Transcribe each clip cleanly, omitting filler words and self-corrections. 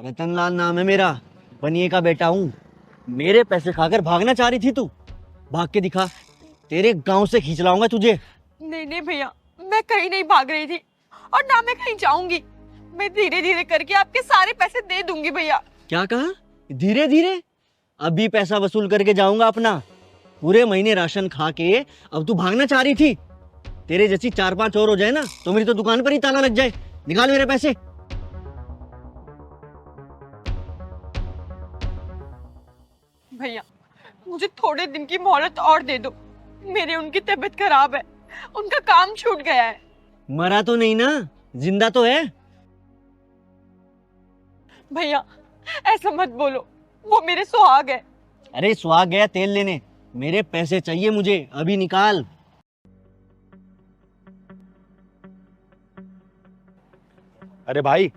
रतनलाल नाम है मेरा, बनिए का बेटा हूँ। मेरे पैसे खाकर भागना चाह रही थी तू? भाग के दिखा, तेरे गांव से खींच लाऊंगा तुझे। नहीं नहीं भैया, मैं कहीं नहीं भाग रही थी और ना मैं कहीं जाऊंगी। मैं धीरे धीरे करके आपके सारे पैसे दे दूंगी भैया। क्या कहा? धीरे धीरे? अभी पैसा वसूल करके जाऊंगा अपना। पूरे महीने राशन खा के अब तू भागना चाह रही थी? तेरे जैसी 4-5 और हो जाए ना तो मेरी तो दुकान पर ही ताला लग जाए। निकाल मेरे पैसे। भैया मुझे थोड़े दिन की मोहलत और दे दो। मेरे उनकी तबीयत खराब है, उनका काम छूट गया है। मरा तो नहीं ना, जिंदा तो है। भैया ऐसा मत बोलो, वो मेरे सुहाग है। अरे सुहाग गया तेल लेने, मेरे पैसे चाहिए मुझे, अभी निकाल। अरे भाई,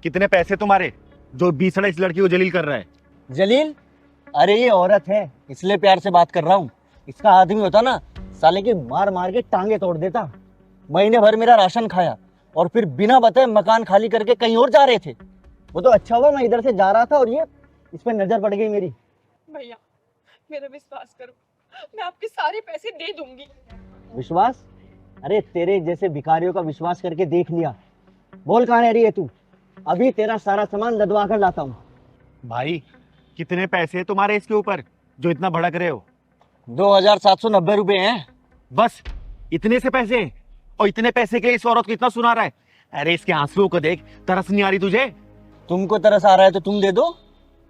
कितने पैसे तुम्हारे जो बीसड़ा इस लड़की को जलील कर रहा है? जलील? अरे ये औरत है इसलिए प्यार से बात कर रहा हूँ। इसका आदमी होता ना, साले के मार मार के टांगे तोड़ देता। महीने भर मेरा राशन खाया और फिर बिना बताए मकान खाली करके कहीं और जा रहे थे। वो तो अच्छा हुआ मैं इधर से जा रहा था और ये इस पर नजर पड़ गई मेरी। भैया मेरा विश्वास करो, मैं आपके सारे पैसे दे दूंगी। विश्वास? अरे तेरे जैसे भिखारियों का विश्वास करके देख लिया। बोल कहाँ रह रही है तू? अभी तेरा सारा सामान लदवा कर लाता हूँ। भाई, कितने पैसे तुम्हारे इसके ऊपर जो इतना भड़क रहे हो? 2790 रुपए हैं। बस इतने से पैसे? और इतने पैसे के लिए इस औरत को इतना सुना रहा है? अरे इसके आंसुओं को देख, तरस नहीं आ रही तुझे? तुमको तरस आ रहा है तो तुम दे दो।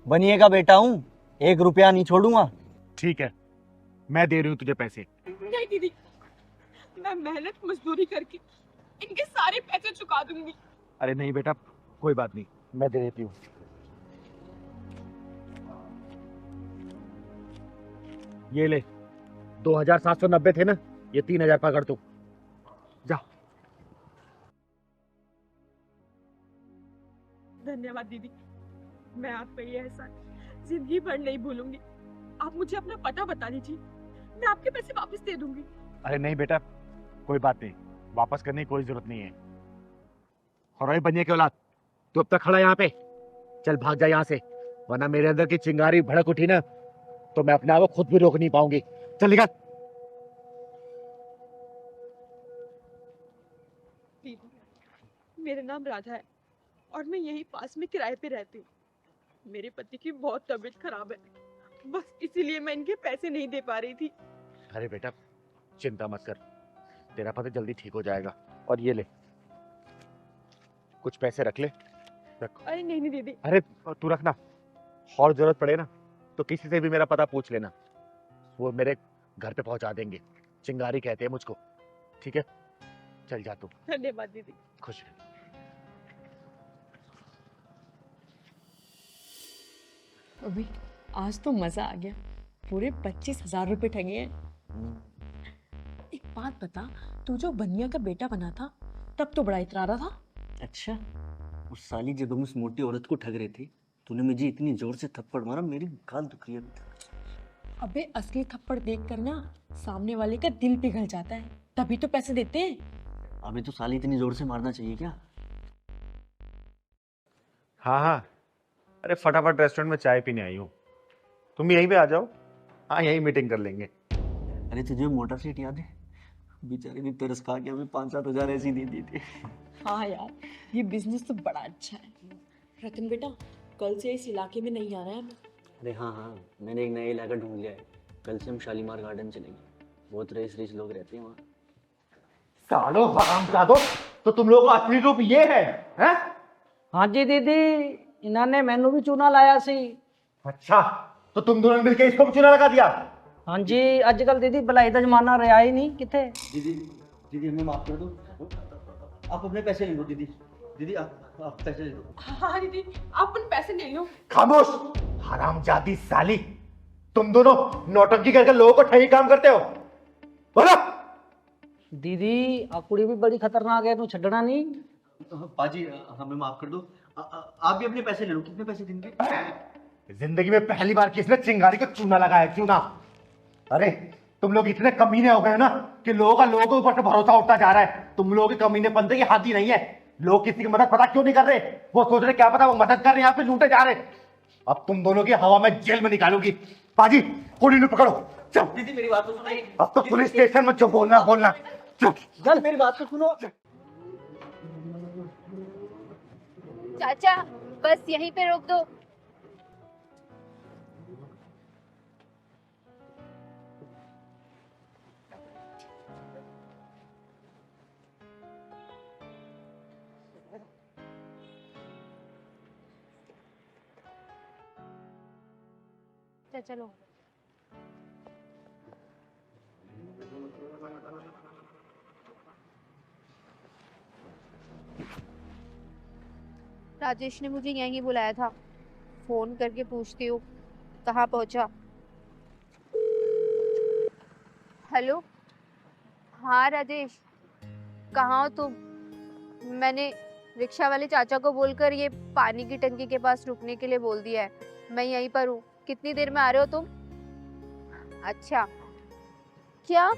बनिए का बेटा हूँ, 1 रुपया नहीं छोड़ूंगा। ठीक है, मैं दे रही हूँ तुझे पैसे। नहीं दीदी, मैं मेहनत मजदूरी करके इनके सारे पैसे चुका दूंगी। अरे नहीं बेटा, कोई बात नहीं, मैं दे देती हूँ। ये ले, 2790 थे ना, ये 3000 पकड़ तू। जा। धन्यवाद दीदी, मैं आपका ये एहसान जिंदगी भर नहीं भूलूंगी। आप मुझे अपना पता बता दीजिए, मैं आपके पैसे वापस दे दूंगी। अरे नहीं बेटा, कोई बात नहीं, वापस करने की कोई जरूरत नहीं है। और बनिए के औलाद, तू अब तक खड़ा यहाँ पे, चल भाग जा यहाँ से, वरना मेरे अंदर की चिंगारी भड़क उठी ना तो मैं अपने आप को खुद भी रोक नहीं पाऊंगी। चल निकल। दीदी, मेरा नाम राधा है और मैं यहीं पास में किराए पे रहती हूँ। मेरे पति की बहुत तबीयत खराब है, बस इसीलिए मैं इनके पैसे नहीं दे पा रही थी। अरे बेटा, चिंता मत कर, तेरा पति जल्दी ठीक हो जाएगा। और ये ले, कुछ पैसे रख ले। रख। अरे नहीं नहीं दीदी। अरे तू रखना, और जरूरत पड़े ना तो किसी से भी मेरा पता पूछ लेना, वो मेरे घर पे पहुंचा देंगे। चिंगारी कहते हैं मुझको, ठीक है? चल जा तू। धन्यवाद दीदी। खुश रह। अभी आज तो मजा आ गया, पूरे 25,000 रुपए ठगे हैं। एक बात बता, तू जो बनिया का बेटा बना था तब तो बड़ा इतरा रहा था। अच्छा, उस साली जब हम उस मोटी औरत को ठग रहे थे, तूने मुझे इतनी जोर से थप्पड़ मारा, मेरी गाल दुख रही है। अबे असली थप्पड़ देख कर ना सामने वाले का दिल पिघल जाता है, तभी तो पैसे देते हैं। अबे तो साली इतनी जोर से मारना चाहिए क्या? हाँ हाँ, अरे फटाफट रेस्टोरेंट में चाय पीने आई हूँ, तुम भी यहीं पे आ जाओ। हाँ, यहीं मीटिंग कर लेंगे। अरे तुझे मोटर सीट याद है? बेचारे ने तरस खा के हमें 5-7 हजार ऐसी दे दी थी। हाँ यार, ये बिजनेस तो बड़ा अच्छा है। रतन बेटा, कल से इस इलाके में नहीं आना है हमें। अरे हाँ हाँ, मैंने एक नया इलाका ढूंढ लिया है। कल से हम शालीमार गार्डन चलेंगे, बहुत रिच लोग रहते हैं वहाँ। सालो हरामजादो, तो तुम लोगों का असली रूप ये है, हैं? हाँ जी दीदी, इन्होंने मैनू भी चूना लाया सी। अच्छा, तो तुम दोनों ने मिलकर इसको भी चूना लगा दिया? हाँ जी, अजकल दीदी भलाई का जमाना रहा ही नहीं किथे। दीदी, दीदी हमें माफ कर दो। आप अपने पैसे ले लो दीदी। दीदी आप पैसे ले लो। हाँ दीदी, आप उन पैसे ले लो। खामोश, हरामजादी साली, तुम दोनों नौटंकी करके लोगों को ठगी काम करते हो। बोलो। दीदी आ कुड़ी भी बड़ी खतरनाक है, तू छड़ना नहीं। पाजी हमें माफ कर दो। आप भी अपने पैसे ले लो। कितने पैसे देंगे? जिंदगी में पहली बार किसने चिंगारी को चूना लगाया, चूना। अरे तुम लोग इतने कमीने हो गए ना कि लोगों के ऊपर से भरोसा उठता जा रहा है। तुम लोगों के कमीनेपन की हद ही नहीं है। लोग किसी की मदद पता क्यों नहीं कर रहे? वो सोच रहे क्या पता वो मदद कर रहे हैं या फिर लूटे जा रहे। अब तुम दोनों की हवा में जेल में निकालूंगी। पाजी कुड़ी ने पकड़ो। चल दीदी मेरी बात तो सुनो। अब तो पुलिस स्टेशन में जो बोलना बोलना। चल चल मेरी बात तो सुनो। चाचा बस यहीं पे रोक दो। चलो राजेश ने मुझे यहीं बुलाया था, फोन करके पूछती हूँ कहाँ पहुंचा। हेलो, हाँ राजेश, कहाँ हो तुम? मैंने रिक्शा वाले चाचा को बोलकर ये पानी की टंकी के पास रुकने के लिए बोल दिया है। मैं यहीं पर हूँ, कितनी देर में आ रहे हो तुम? अच्छा, क्या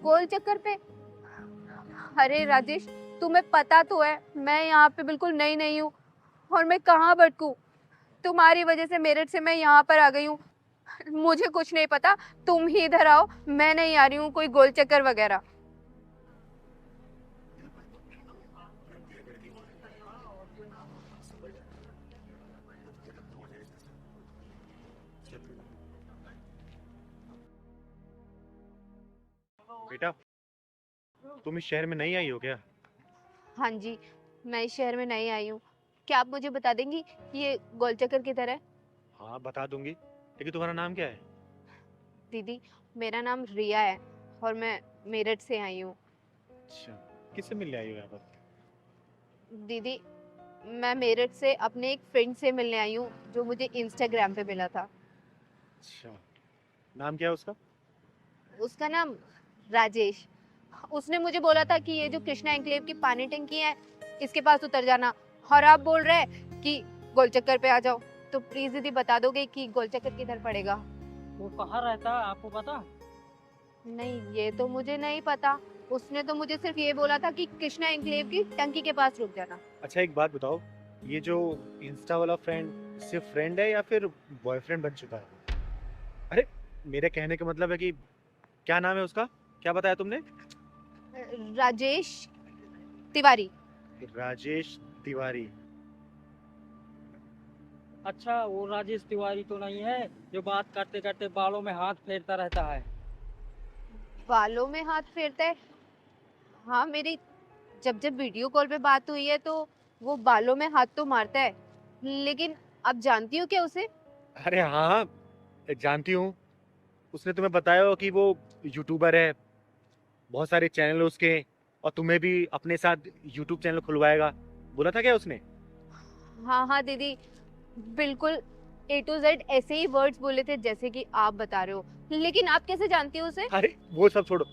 गोल चक्कर पे? अरे राजेश, तुम्हें पता तो है मैं यहाँ पे बिल्कुल नई नहीं हूँ और मैं कहाँ भटकूं। तुम्हारी वजह से मेरठ से मैं यहाँ पर आ गई हूँ। मुझे कुछ नहीं पता, तुम ही इधर आओ, मैं नहीं आ रही हूँ कोई गोल चक्कर वगैरह। बेटा तुम इस शहर में नहीं आई हो क्या? हाँ जी, मैं इस शहर में नई आई हूँ। क्या आप मुझे बता देंगी कि ये गोल चक्कर किधर है? हाँ बता दूंगी, लेकिन तुम्हारा नाम क्या है? दीदी, मेरा नाम रिया है और मैं मेरठ से आई हूँ। अच्छा, किससे मिलने आई हो यहाँ पर? दीदी, मैं मेरठ से अपने एक फ्रेंड से मिलने आई हूँ जो मुझे इंस्टाग्राम पे मिला था। अच्छा, नाम क्या है उसका? उसका नाम राजेश। उसने मुझे बोला था कि ये जो कृष्णा एन्क्लेव की पानी टंकी है इसके पास उतर जाना, और आप बोल रहे हैं कि गोल चक्कर पे आ जाओ। तो प्लीज दीदी बता दोगे कि गोल चक्कर किधर पड़ेगा? वो कहाँ रहता है आपको पता? नहीं, ये तो मुझे नहीं पता। उसने तो मुझे सिर्फ ये बोला था कि कृष्णा एन्क्लेव की टंकी के पास रुक जाना। अच्छा एक बात बताओ, ये जो इंस्टा वाला फ्रेंड सिर्फ फ्रेंड है या फिर बॉयफ्रेंड बन चुका है? अरे मेरे कहने का मतलब है कि क्या नाम है उसका, क्या बताया तुमने? राजेश तिवारी। राजेश तिवारी। अच्छा, वो राजेश तिवारी तो नहीं है जो बात करते करते बालों में हाथ फेरता रहता है? बालों में हाथ फेरता है? हाँ, मेरी जब जब वीडियो कॉल पे बात हुई है तो वो बालों में हाथ तो मारता है, लेकिन आप जानती हो क्या उसे? अरे हाँ हाँ जानती हूँ, उसने तुम्हें बताया हो कि वो यूट्यूबर है, बहुत सारे चैनल है उसके, और तुम्हें भी अपने साथ यूट्यूब चैनल खुलवाएगा, बोला था क्या उसने? हाँ हाँ दीदी, बिल्कुल A to Z ऐसे ही वर्ड्स बोले थे जैसे कि आप बता रहे हो। लेकिन आप कैसे जानती हो उसे? अरे वो सब छोड़ो,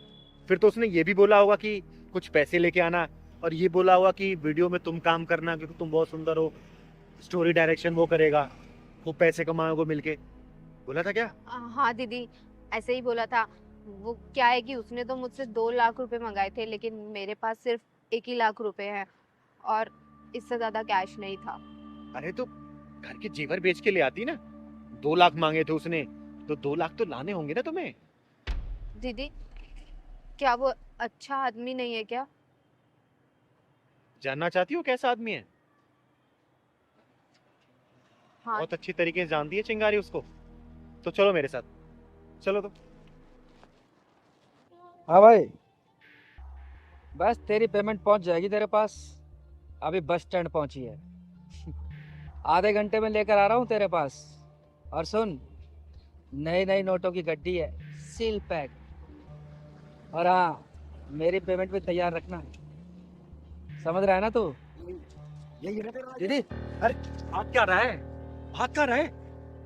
फिर तो उसने ये भी बोला होगा कि कुछ पैसे लेके आना, और ये बोला होगा कि वीडियो में तुम काम करना क्योंकि तुम बहुत सुंदर हो, स्टोरी डायरेक्शन वो करेगा, वो पैसे कमाओगे मिलके, बोला था क्या? हाँ दीदी, ऐसे ही बोला था। वो क्या है कि उसने तो मुझसे 2 लाख रुपए मंगाए थे, लेकिन मेरे पास सिर्फ 1 ही लाख रुपए हैं और इससे ज्यादा कैश नहीं था। अरे तो घर के जेवर बेच के ले आती ना, 2 लाख मांगे थे उसने, तो 2 लाख तो लाने होंगे ना तुम्हें। दीदी, क्या वो अच्छा आदमी नहीं है क्या? जानना चाहती हो कैसा आदमी है? हाँ। बहुत अच्छी तरीके से जानती है चिंगारी उसको, तो चलो मेरे साथ, चलो तो। हाँ भाई, बस तेरी पेमेंट पहुंच जाएगी तेरे पास, अभी बस स्टैंड पहुंची है। आधे घंटे में लेकर आ रहा हूँ तेरे पास। और सुन, नई नई नोटों की गड्डी है, सील पैक। और हाँ, मेरी पेमेंट भी तैयार रखना, समझ रहा है ना तू? दीदी, अरे भाग क्या रहा है, भाग क्या रहा है,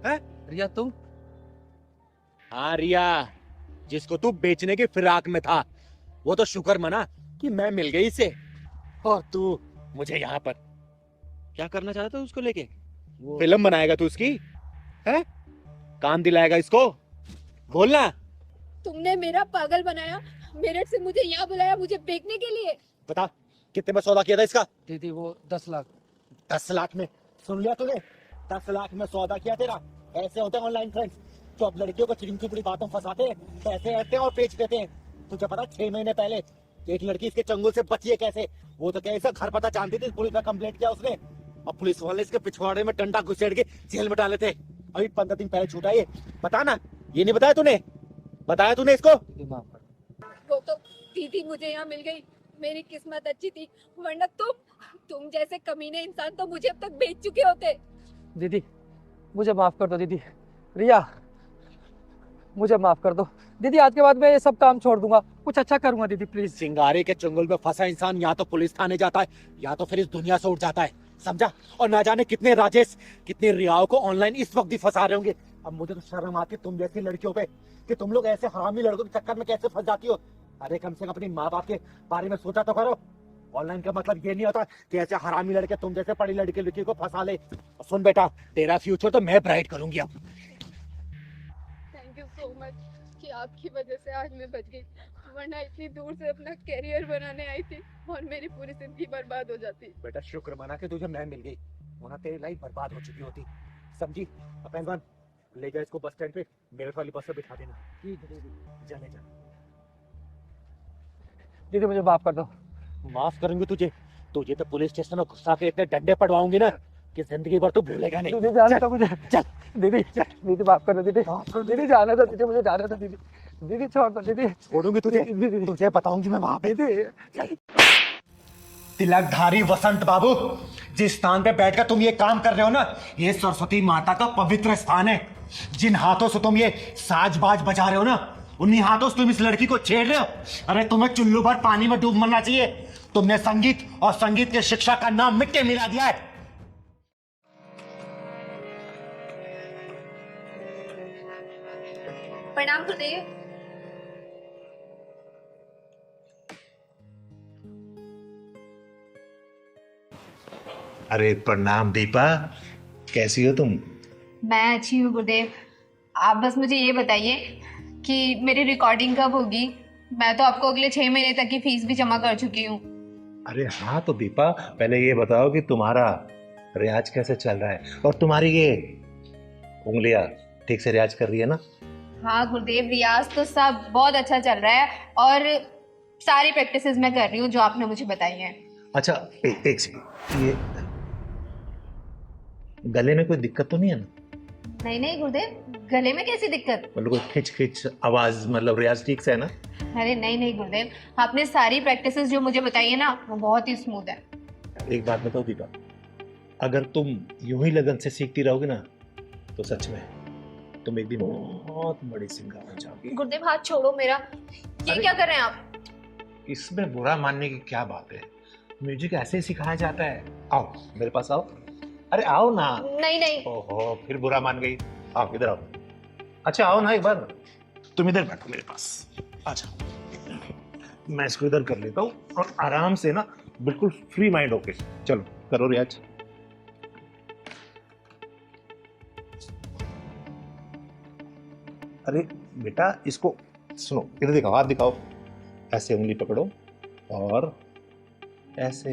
हैं? रिया तुम? हाँ रिया, जिसको तू बेचने की फिराक में था, वो तो शुक्र मना कि मैं मिल गई इसे, और तू मुझे यहाँ पर क्या करना चाहता है उसको लेके? फिल्म बनाएगा तू उसकी, है? काम दिलाएगा इसको, बोलना। तुमने मेरा पागल बनाया, मेरठ से मुझे यहाँ बुलाया मुझे बेचने के लिए। बता, कितने में सौदा किया था इसका? दीदी वो 10 लाख। 10 लाख में? सुन लिया तूने? 10 लाख में सौदा किया तेरा। ऐसे होते हैं ऑनलाइन फ्रेंड्स जो अब लड़कियों को चिकनी चुपड़ी बातों में फंसाते हैं, पैसे ऐसे और बेच देते हैं। तुझे पता 6 महीने पहले एक लड़की इसके चंगुल से बची है कैसे? वो तो कैसे घर पता जानती थी, पुलिस में कंप्लेंट किया उसने, अब पुलिस वाले इसके पिछवाड़े में डंडा घुसेड़ के जेल में डाले थे। अभी 15 दिन पहले छूटा ये। बता ना, ये नहीं बताया तूने? बताया तूने इसको? दीदी माफ कर दो। वो तो दीदी मुझे यहाँ मिल गई, मेरी किस्मत अच्छी थी, वरना तुम जैसे कमीने इंसान तो मुझे अब तक बेच चुके होते। दीदी मुझे माफ कर दो दीदी। रिया मुझे माफ कर दो दीदी, आज के बाद मैं ये सब काम छोड़ दूंगा, कुछ अच्छा करूंगा दीदी प्लीज। सिंगारे के चंगुल में फंसा इंसान या तो पुलिस थाने जाता है या तो फिर इस दुनिया से उठ जाता है, समझा? और ना जाने कितने राजेश, कितने रियाओं को ऑनलाइन इस वक्त भी फंसा रहे होंगे। अब मुझे तो शर्म आती है तुम जैसी लड़कियों पे कि तुम लोग ऐसे हरामी लड़कों के चक्कर में कैसे फंस जाती हो। अरे कम से कम अपनी माँ बाप के बारे में सोचा तो करो। ऑनलाइन का मतलब ये नहीं होता कि ऐसे हरामी लड़के तुम जैसे पढ़ी लड़की को फंसा ले। सुन बेटा, तेरा फ्यूचर तो मैं ब्राइट करूंगी अब। थैंक यू सो मच कि आपकी वजह से आज मैं बच गई, वरना इतनी दूर से अपना करियर बनाने आई थी और मेरी पूरी जिंदगी बर्बाद हो जाती। बेटा शुक्र मना कि तुझे मैं मिल गई, वरना तेरी लाइफ बर्बाद हो चुकी होती, समझी? पहलवान ले जा इसको बस स्टैंड पे, मेरे वाली बस से बिठा देना। ठीक है दीदी। जा ले जा। दीदी मुझे माफ कर दो। माफ करूंगी तुझे? तुझे तो पुलिस स्टेशन में घुसा के इतने डंडे पड़वाऊंगी ना कि जिंदगी भर तू भूलेगा नहीं। दीदी जाने दो मुझे। चल दीदी दीदी माफ कर दो दीदी। दीदी जाने दो दीदी, मुझे जाने दो दीदी। दीदी छोड़ दो दीदी। छोड़ूंगी तुझे, दीदी तुझे बताऊंगी मैं वहां पे। दीदी तिलकधारी वसंत बाबू, जिस स्थान पे बैठकर तुम ये काम कर रहे हो ना, ये सरस्वती माता का पवित्र स्थान है। जिन हाथों से तुम ये साज-बाज बजा रहे हो ना, उन्हीं हाथों से तुम इस लड़की को छेड़ रहे हो। अरे तुम्हें चुल्लू भर पानी में डूब मरना चाहिए। तुमने संगीत और संगीत के शिक्षा का नाम मिट्टी मिला दिया है। प्रणाम गुरुदेव। अरे प्रणाम दीपा, कैसी हो तुम? मैं अच्छी हूँ गुरुदेव, आप बस मुझे ये बताइए कि मेरी रिकॉर्डिंग कब होगी? मैं तो आपको अगले 6 महीने तक की फीस भी जमा कर चुकी हूँ। अरे हाँ तो दीपा, पहले ये बताओ कि तुम्हारा रियाज कैसे चल रहा है और तुम्हारी ये उंगलियां ठीक से रियाज कर रही है ना? हाँ गुरुदेव, रियाज तो सब बहुत अच्छा चल रहा है और सारी प्रैक्टिसेस मैं कर रही हूँ जो आपने मुझे बताई हैं। अच्छा एक सेकंड, ये गले में कोई दिक्कत तो नहीं है ना? नहीं नहीं गुरुदेव, गले में कैसी दिक्कत? मतलब कोई खिंच खिंच आवाज, मतलब रियाज ठीक से है ना? अरे नहीं नहीं गुरुदेव, आपने सारी प्रैक्टिसेस जो मुझे बताई है ना, वो बहुत ही स्मूथ है। एक बात बताओ दीपा, अगर तुम यूं ही लगन से सीखती रहोगे ना तो सच में तुम एक दिन बहुत बड़ी सिंगर बन जाओगी। गुरुदेव हाथ छोड़ो मेरा, ये अरे- क्या कर रहे हैं आप? इसमें बुरा मानने की क्या बात है? म्यूजिक ऐसे ही सिखाया जाता है। आओ मेरे पास आओ। अरे आओ ना। नहीं नहीं। ओहो, फिर बुरा मान गई। आओ इधर आओ। अच्छा आओ ना एक बार। तुम इधर बैठो मेरे पास। अच्छा मैं इसको इधर कर लेता हूँ और आराम से ना, बिल्कुल फ्री माइंड होके चलो करो रियाज। अरे बेटा इसको सुनो, इधर दिखाओ, हाथ दिखाओ। ऐसे उंगली पकड़ो और ऐसे।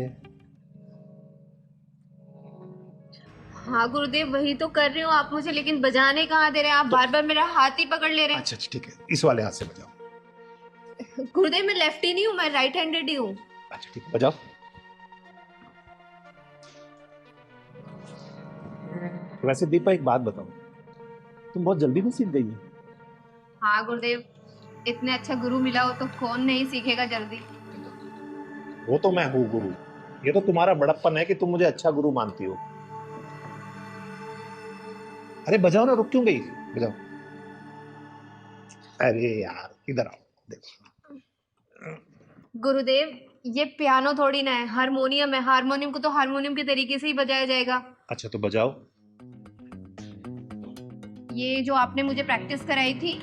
हाँ गुरुदेव वही तो कर रही हूँ, आप मुझे लेकिन बजाने कहाँ दे रहे हैं? आप बार बार मेरा हाथ ही पकड़ ले रहे हैं। अच्छा ठीक है, इस वाले हाथ से बजाओ। गुरुदेव मैं लेफ्टी नहीं हूँ, मैं राइट हैंडेड ही हूँ। अच्छा ठीक है, बजाओ। वैसे दीपा एक बात बताओ, तुम बहुत जल्दी में सीख गई हो। हाँ गुरुदेव, इतने अच्छा गुरु मिला हो तो कौन नहीं सीखेगा जल्दी। वो तो मैं हूँ गुरु, ये तो तुम्हारा बड़प्पन है कि तुम मुझे अच्छा गुरु मानती हो। अरे बजाओ ना, रुक क्यों गई? बजाओ। अरे यार इधर आओ, देखो। गुरुदेव ये पियानो थोड़ी ना है, हारमोनियम है। हारमोनियम को तो हारमोनियम के तरीके से ही बजाया जाएगा। अच्छा तो बजाओ। ये जो आपने मुझे प्रैक्टिस कराई थी,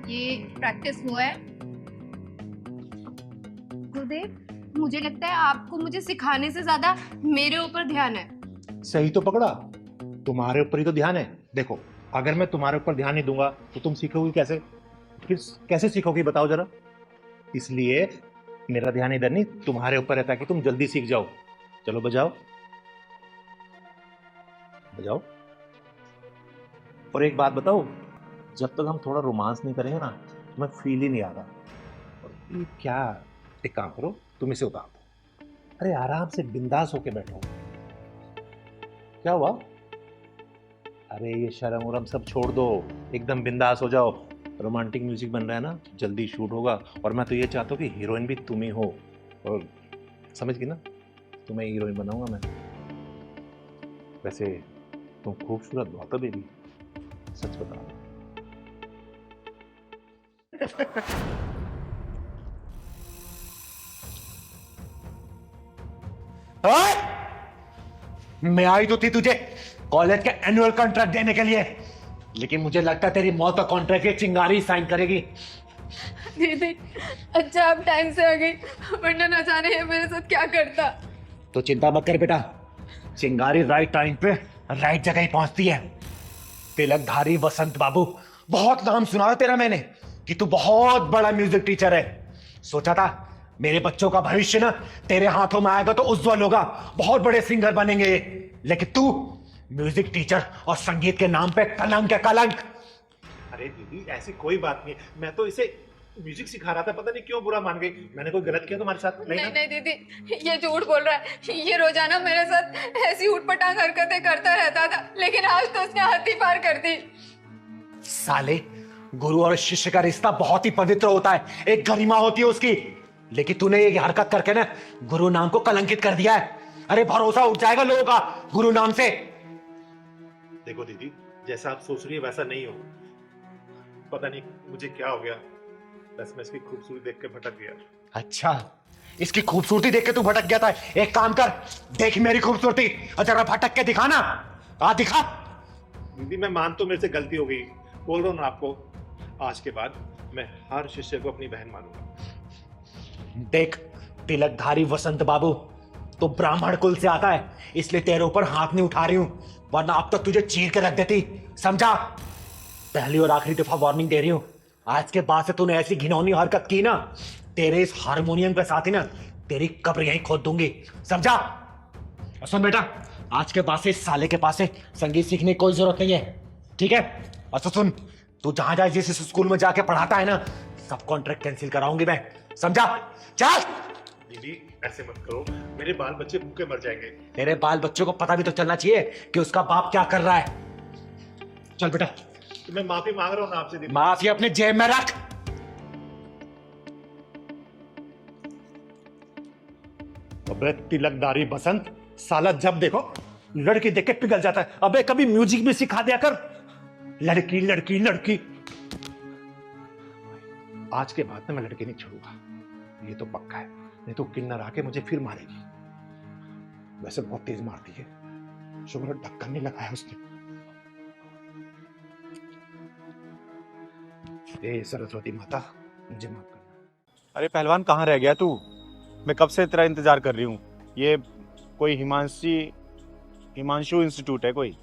ये प्रैक्टिस हुआ है। गुरुदेव मुझे लगता है आपको मुझे सिखाने से ज्यादा मेरे ऊपर ध्यान है। सही तो पकड़ा, तुम्हारे ऊपर ही तो ध्यान है। देखो अगर मैं तुम्हारे ऊपर ध्यान नहीं दूंगा तो तुम सीखोगी कैसे? फिर कैसे सीखोगी बताओ जरा। इसलिए मेरा ध्यान इधर नहीं, तुम्हारे ऊपर है, ताकि तुम जल्दी सीख जाओ। चलो बजाओ बजाओ। और एक बात बताओ, जब तक हम थोड़ा रोमांस नहीं करेंगे ना, तुम्हें फील ही नहीं आ रहा। और ये क्या, एक काम करो, तुम इसे उतार दो। अरे आराम से बिंदास होके बैठो। क्या हुआ? अरे ये शर्म वरम सब छोड़ दो, एकदम बिंदास हो जाओ। रोमांटिक म्यूजिक बन रहा है ना, जल्दी शूट होगा। और मैं तो ये चाहता हूँ कि हीरोइन भी तुम ही हो। और समझ गई ना, तुम्हें हीरोइन बनाऊंगा मैं। वैसे तुम खूबसूरत बहुत हो बेबी, सच बता। मैं आई तो थी तुझे कॉलेज के एनुअल कॉन्ट्रैक्ट देने के लिए, लेकिन मुझे लगता है तेरी मौत का कॉन्ट्रैक्ट ये चिंगारी साइन करेगी। दीदी अच्छा आप टाइम से आ गई, वरना न जाने ये मेरे साथ क्या करता। तो चिंता मत कर बेटा, चिंगारी राइट टाइम पे राइट जगह ही पहुंचती है। तिलकधारी वसंत बाबू, बहुत नाम सुना है तेरा मैंने कि तू बहुत बड़ा म्यूजिक टीचर है। सोचा था मेरे बच्चों का भविष्य ना तेरे हाथों में आएगा तो उज्जवल होगा, बहुत बड़े सिंगर बनेंगे ये। लेकिन तू म्यूजिक टीचर और संगीत के नाम पे कलंक है, कलंक। अरे दीदी ऐसी कोई बात नहीं, मैं तो इसे म्यूजिक सिखा रहा था, पता नहीं क्यों बुरा मान गई। मैंने कोई गलत किया तुम्हारे साथ? नहीं नहीं दीदी ये झूठ बोल रहा है, ये रोजाना मेरे साथ ऐसी ऊटपटांग हरकतें करता रहता था, लेकिन आज तो उसने हद ही पार कर दी। साले, गुरु और शिष्य का रिश्ता बहुत ही पवित्र होता है, एक गरिमा होती है उसकी। लेकिन तूने ये हरकत करके ना गुरु नाम को कलंकित कर दिया है। अरे भरोसा उठ जाएगा लोगों का गुरु नाम से। देखो दीदी, जैसा आप सोच रही है वैसा नहीं हो। पता नहीं मुझे क्या हो गया, बस मैं इसकी खूबसूरती देख के भटक गया। अच्छा, इसकी खूबसूरती देख के तू भटक गया था? एक काम कर, देख मेरी खूबसूरती और जरा भटक के दिखा ना। आ दिखा। दीदी मैं मान तो मेरे से गलती हो गई, बोल रहा हूँ ना आपको, आज के बाद मैं हर शिष्य को अपनी बहन मानूंगा। देख तिलकधारी वसंत बाबू, तो ब्राह्मण कुल से आता है, इसलिए तेरे ऊपर हाथ नहीं उठा रही हूं, वरना अब तक तुझे चीर के रख देती, समझा? पहली और आखिरी दफा वार्निंग दे रही हूं, आज के बाद से तूने ऐसी घिनौनी हरकत की ना, तेरे इस हारमोनियम के साथ ही ना तेरी कब्र यहीं खोद दूंगी, समझा? और सुन बेटा, आज के बाद से इस साले के पास से संगीत सीखने की कोई जरूरत नहीं है, ठीक है? और तो सुन, तू जहां जहां जिस स्कूल में जाके पढ़ाता है ना, सब कॉन्ट्रैक्ट कैंसिल कराऊंगी मैं, समझा? चल। दीदी ऐसे मत करो, मेरे बाल बच्चे भूखे मर जाएंगे। तेरे बाल बच्चों को पता भी तो चलना चाहिए कि उसका बाप क्या कर रहा है। चल बेटा। तो मैं माफी मांग रहा हूं ना आपसे दीदी। माफी अपने जेब में रख। अबे तिलकधारी बसंत, साला जब देखो लड़की देख के पिघल जाता है। अबे कभी म्यूजिक भी सिखा दिया कर। लड़की लड़की लड़की। आज के बाद में मैं लड़की नहीं छोड़ूंगा, ये तो पक्का है, नहीं तो किन्नर आके मुझे फिर मारेगी। वैसे बहुत तेज मारती है, शुक्र ढक्कन नहीं लगाया उसने। ए सरस्वती माता, मुझे माफ करना। अरे पहलवान कहाँ रह गया तू? मैं कब से तेरा इंतजार कर रही हूँ। ये कोई हिमांशु इंस्टीट्यूट है कोई?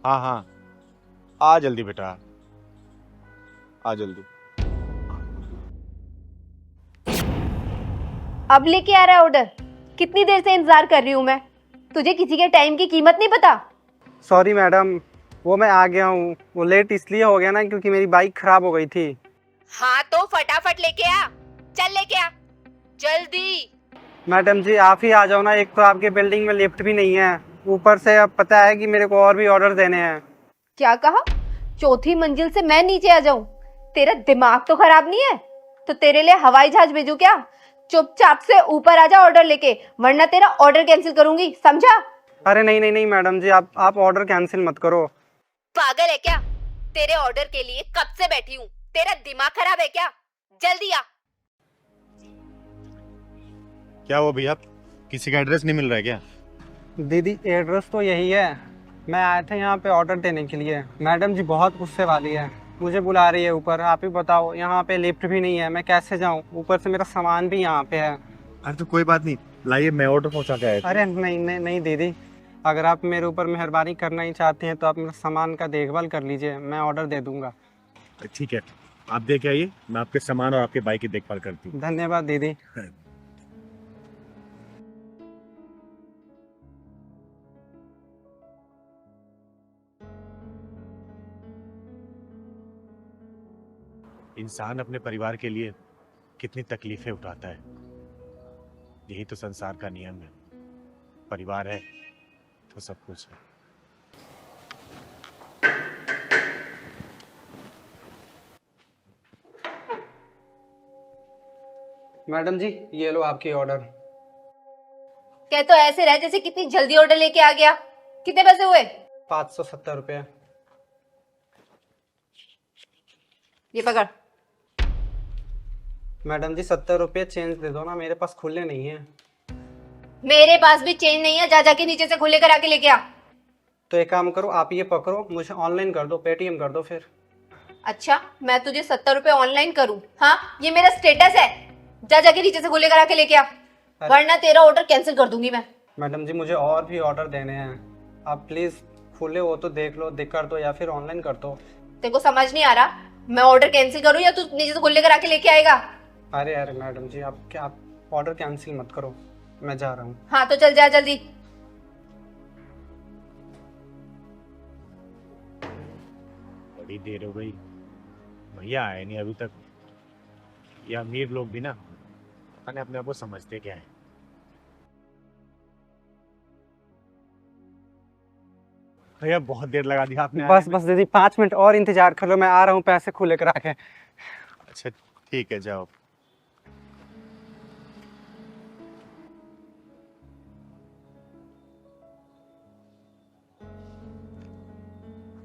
हाँ हाँ, आ जल्दी बेटा, आ जल्दी। अब लेके आ रहा है ऑर्डर? कितनी देर से इंतजार कर रही हूँ मैं, तुझे किसी के टाइम की कीमत नहीं पता? सॉरी मैडम, वो मैं आ गया हूँ। वो लेट इसलिए हो गया ना क्योंकि मेरी बाइक खराब हो गई थी। हाँ तो फटाफट लेके आ, चल लेके आ जल्दी। मैडम जी आप ही आ जाओ ना, एक तो आपके बिल्डिंग में लिफ्ट भी नहीं है, ऊपर से अब पता है कि मेरे को और भी ऑर्डर देने हैं। क्या कहा? चौथी मंजिल से मैं नीचे आ जाऊं? तेरा दिमाग तो खराब नहीं है? तो तेरे लिए हवाई जहाज भेजूं क्या? चुपचाप से ऊपर आ जा ऑर्डर लेके, वरना तेरा ऑर्डर कैंसिल करूंगी, समझा? अरे नहीं नहीं नहीं मैडम जी, आप ऑर्डर कैंसिल मत करो। पागल है क्या? तेरे ऑर्डर के लिए कब से बैठी हूँ, तेरा दिमाग खराब है क्या? जल्दी आ। क्या हुआ भैया, किसी का एड्रेस नहीं मिल रहा है क्या? दीदी एड्रेस तो यही है, मैं आया था यहाँ पे ऑर्डर देने के लिए। मैडम जी बहुत गुस्से वाली है, मुझे बुला रही है ऊपर। आप ही बताओ, यहाँ पे लिफ्ट भी नहीं है, मैं कैसे जाऊँ? ऊपर से मेरा सामान भी यहाँ पे है। अरे तो कोई बात नहीं, लाइए मैं ऑर्डर पहुँचा के आया। अरे नहीं नहीं नहीं दीदी, अगर आप मेरे ऊपर मेहरबानी करना ही चाहते हैं तो आप मेरे सामान का देखभाल कर लीजिए, मैं ऑर्डर दे दूँगा। ठीक है, आप देख आइए, मैं आपके सामान और आपके बाइक की देखभाल करती हूँ। धन्यवाद दीदी। इंसान अपने परिवार के लिए कितनी तकलीफें उठाता है, यही तो संसार का नियम है। परिवार है तो सब कुछ है। मैडम जी ये लो आपकी ऑर्डर। क्या तो ऐसे रहे जैसे कितनी जल्दी ऑर्डर लेके आ गया। कितने पैसे हुए? 570 रुपये। ये पकड़। मैडम जी 70 रुपये चेंज दे दो ना, मेरे पास खुले नहीं है। मेरे पास भी चेंज नहीं है, जा जाके नीचे से खुले करा के लेके आ। तो एक काम करो, आप ये पकड़ो, मुझे ऑनलाइन कर दो, पेटीएम कर दो फिर। अच्छा, मैं तुझे 70 रुपए ऑनलाइन करूं? हाँ, ये मेरा स्टेटस है। जा जाके नीचे से खुले करा के लेके आ, वरना तेरा ऑर्डर कैंसिल कर दूंगी मैं। मैडम जी मुझे और भी ऑर्डर देने हैं, आप प्लीज खुले हो तो देख लो, कर दो या फिर ऑनलाइन कर दो। तेरे को समझ नहीं आ रहा, मैं ऑर्डर कैंसिल करूं या तू नीचे से खुले करा के लेके आएगा? अरे अरे मैडम जी आप क्या, आप ऑर्डर कैंसिल मत करो, मैं जा रहा हूँ। हाँ तो चल जा जल्दी। बड़ी देर हो गई, भैया आए नहीं अभी तक। ये अमीर लोग भी ना अपने आप को समझते क्या है। भैया बहुत देर लगा दिया आपने। बस बस दीदी 5 मिनट और इंतजार कर लो, मैं आ रहा हूँ पैसे खुले करा के। अच्छा ठीक है, जाओ।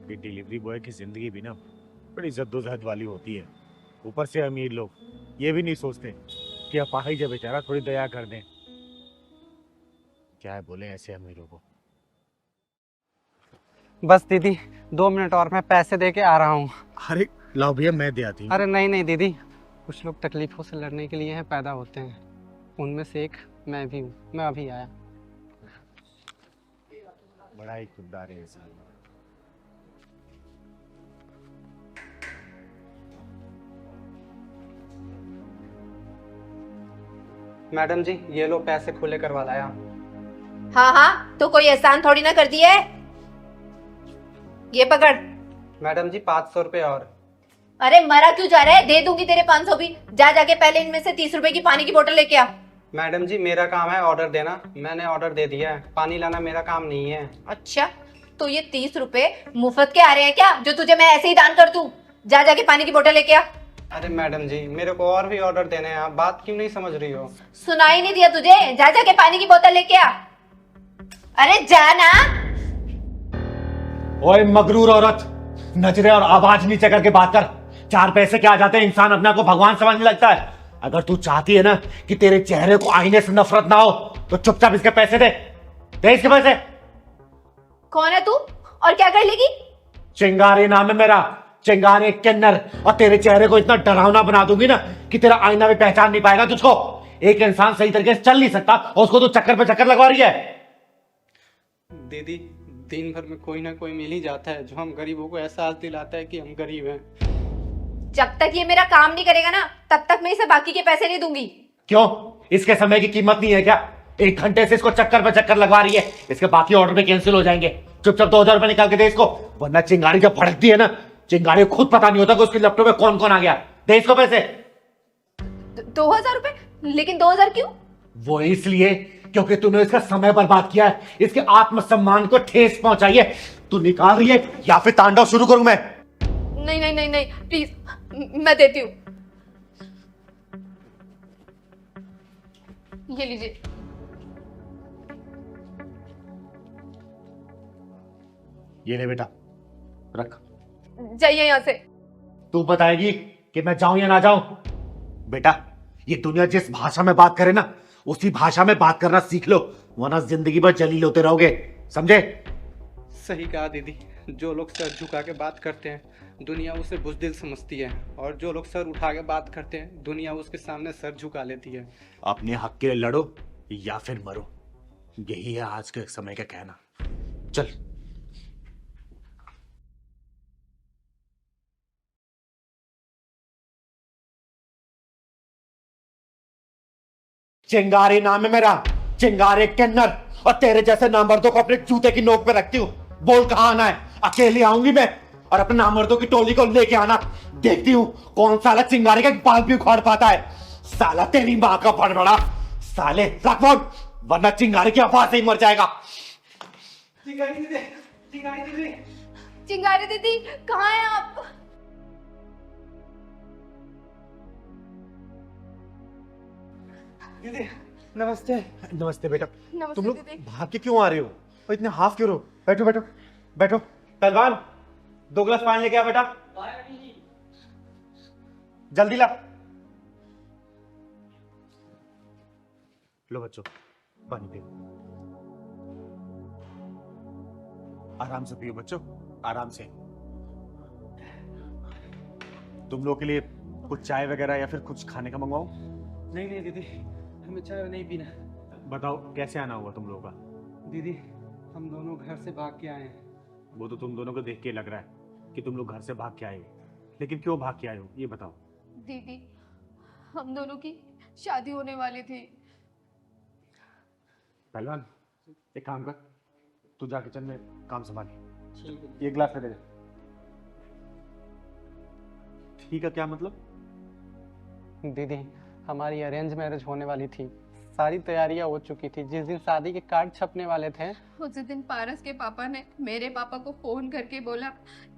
ये डिलीवरी बॉय की जिंदगी भी ना बड़ी जद्दोजहद वाली होती है। ऊपर से अमीर लोग ये भी नहीं सोचते कि अपाहिज है बेचारा, थोड़ी दया कर दें। क्या है बोले ऐसे अमीरों को। बस दीदी 2 मिनट और, मैं पैसे दे के आ रहा हूँ। अरे लाओ भैया, मैं दे आती हूँ। अरे नहीं नहीं दीदी, कुछ लोग तकलीफों से लड़ने के लिए हैं पैदा होते हैं, उनमें से एक मैं भी हूँ, मैं अभी आया। बड़ा ही खुददार है इंसान। मैडम जी ये लो पैसे खुले करवा लाया। हाँ हाँ, तो कोई एहसान थोड़ी ना कर दिया है। ये पकड़। मैडम जी 500 रुपये और। अरे मरा क्यों जा रहा है, दे दूंगी तेरे 500 भी। जा जाके पहले इनमें से 30 रुपए की पानी की बोतल लेके आ। मैडम जी मेरा काम है ऑर्डर देना, मैंने ऑर्डर दे दिया है, पानी लाना मेरा काम नहीं है। अच्छा, तो ये 30 रुपए मुफ्त के आ रहे हैं क्या, जो तुझे मैं ऐसे ही दान कर दूं? जा जाके पानी की बोतल लेके आ। अरे मैडम जी मेरे को और भी ऑर्डर देने हैं, आप बात क्यों नहीं समझ रही हो? सुनाई नहीं दिया तुझे? जा जाके पानी की बोतल लेके आ। अरे जा ना। ओए मगरूर औरत, नजरे और आवाज नीचे करके बात कर। 4 पैसे क्या आ जाते हैं, इंसान अपने आप को भगवान समझने लगता है। अगर तू चाहती है ना कि तेरे चेहरे को आईने से नफरत ना हो तो चुपचाप इसके पैसे दे। दे इसके पैसे। कौन है तू और क्या कर लेगी? चिंगारी नाम है मेरा, चिंगारी किन्नर। और तेरे चेहरे को इतना डरावना बना दूंगी ना कि तेरा आईना भी पहचान नहीं पाएगा तुझको। एक इंसान सही तरीके से चल नहीं सकता और उसको तो चक्कर पे चक्कर लगवा रही है। दीदी दिन भर में कोई ना कोई मिल ही जाता है जो हम गरीबों को एहसास दिलाता है कि हम गरीब हैं। जब तक ये मेरा काम नहीं करेगा ना, तब तक मैं इसे बाकी के पैसे नहीं दूंगी। क्यों, इसके समय की कीमत नहीं है क्या? 1 घंटे से इसको चक्कर पे चक्कर लगवा रही है, इसके बाकी ऑर्डर भी कैंसिल हो जाएंगे। चुपचाप 2000 रुपए निकाल के दे इसको, वरना चिंगारी जब भड़कती है ना, चिंगारी को खुद पता नहीं होता कि उसके लैपटॉप में कौन कौन आ गया। दे इसको पैसे। 2000 रुपए? लेकिन 2000 क्यों? वो इसलिए क्योंकि तूने इसका समय बर्बाद किया है, इसके आत्मसम्मान को ठेस पहुंचाई है। तू निकाल रही है या फिर तांडव शुरू करूं मैं? नहीं नहीं नहीं नहीं, प्लीज मैं देती हूँ। ये लीजिए। ये ले बेटा, रख। जाइए यहाँ से। तू बताएगी कि मैं जाऊं या ना जाऊं? बेटा, ये दुनिया जिस भाषा में बात करे ना, उसी भाषा में बात करना सीख लो, वरना जिंदगी भर जलील होते रहोगे, समझे? सही कहा दीदी, जो लोग सर झुका के बात करते हैं दुनिया उसे बुज़दिल समझती है, और जो लोग सर उठा के बात करते हैं दुनिया उसके सामने सर झुका लेती है। अपने हक के लिए लड़ो या फिर मरो, यही है आज के समय का कहना। चल। चिंगारी नाम है मेरा, चिंगारी किन्नर, और तेरे जैसे नामर्दों को अपने जूते की नोक पे रखती हूँ। बोल कहाँ आना है, अकेले आऊंगी मैं, और अपने नामर्दों की टोली को लेके आना। देखती हूँ कौन साला चिंगारी का बाल भी उखाड़ पाता है। साला तेरी माँ का बड़बड़ा, साले रख फोन, वरना चिंगारी की आवाज से ही मर जाएगा। चिंगारी दीदी, चिंगारी दीदी, चिंगारी दीदी कहाँ हैं आप? दीदी नमस्ते। नमस्ते बेटा। नमस्ते तुम लोग दीदी। भाग के क्यों आ रहे हो और इतने हाफ क्यों रहो? बैठो बैठो बैठो। पहलवान 2 गिलास पानी लेके आ बेटा, जल्दी ला। लो बच्चों पानी पियो, आराम से पियो बच्चों, आराम से। तुम लोग के लिए कुछ चाय वगैरह या फिर कुछ खाने का मंगवाऊं? नहीं नहीं दीदी, हमें चाय नहीं पीना। बताओ कैसे आना हुआ तुम लोगों का? दीदी हम दोनों घर से भाग के आए हैं। वो तो तुम दोनों को देख के लग रहा है कि तुम लोग घर से भाग के आए हो, लेकिन क्यों भाग के आए हो ये बताओ। दीदी हम दोनों की शादी होने वाली थी। पहलवान एक काम कर, तू जा किचन में काम संभाल, ये गिलास ले दे। ठीक है, क्या मतलब? दीदी हमारी अरेंज मैरिज होने वाली थी, सारी तैयारियां हो चुकी थी। जिस दिन शादी के कार्ड छपने वाले थे, उस दिन पारस के पापा ने मेरे पापा को फोन करके बोला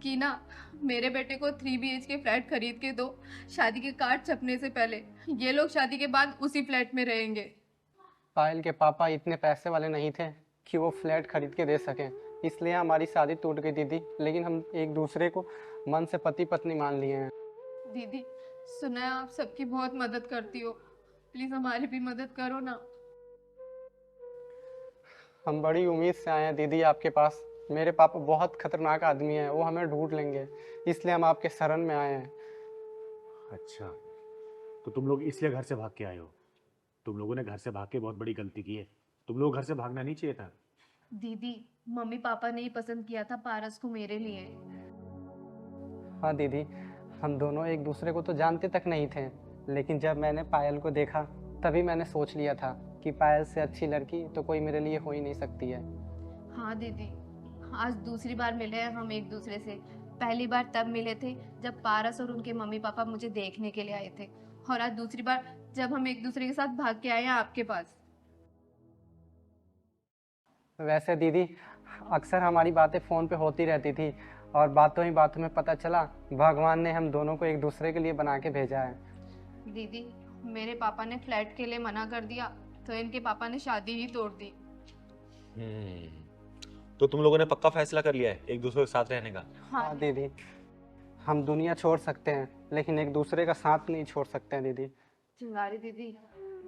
कि ना मेरे बेटे को 3 BHK फ्लैट खरीद के दो, शादी के कार्ड छपने से पहले। ये लोग शादी के बाद उसी फ्लैट में रहेंगे। पायल के पापा इतने पैसे वाले नहीं थे कि वो फ्लैट खरीद के दे सकें, इसलिए हमारी शादी टूट गई दीदी। लेकिन हम एक दूसरे को मन से पति पत्नी मान लिए हैं। दीदी सुना है आप सबकी बहुत मदद करती हो, प्लीज हमारी भी मदद करो ना। हम बड़ी उम्मीद से आए हैं दीदी आपके पास। मेरे पापा बहुत खतरनाक आदमी हैं, वो हमें ढूंढ लेंगे, इसलिए हम आपके शरण में आए हैं। अच्छा, तो तुम लोग इसलिए घर से भाग के आए हो? तुम लोगों ने घर से भाग के बहुत बड़ी गलती की है, तुम लोग घर से भागना नहीं चाहिए था। दीदी मम्मी पापा ने ही पसंद किया था पारस को मेरे लिए। हाँ दीदी, हम दोनों एक दूसरे को तो जानते तक नहीं थे, लेकिन जब मैंने पायल को देखा तभी मैंने सोच लिया था कि पायल से अच्छी लड़की तो कोई मेरे लिए हो ही नहीं सकती है। हाँ दीदी, आज दूसरी बार मिले हैं हम एक दूसरे से। पहली बार तब मिले थे जब पारस और उनके मम्मी पापा मुझे देखने के लिए आए थे, और आज दूसरी बार जब हम एक दूसरे के साथ भाग के आए हैं आपके पास। वैसे दीदी अक्सर हमारी बातें फ़ोन पे होती रहती थी, और बातों ही बातों में पता चला भगवान ने हम दोनों को एक दूसरे के लिए बना के भेजा है। दीदी मेरे पापा ने फ्लैट के लिए मना कर दिया तो इनके पापा ने शादी ही तोड़ दी। तो तुम लोगों ने पक्का फैसला कर लिया है एक दूसरे के साथ रहने का? हाँ दीदी, हम दुनिया छोड़ सकते हैं लेकिन एक दूसरे का साथ नहीं छोड़ सकते हैं दीदी। चिंगारी दीदी,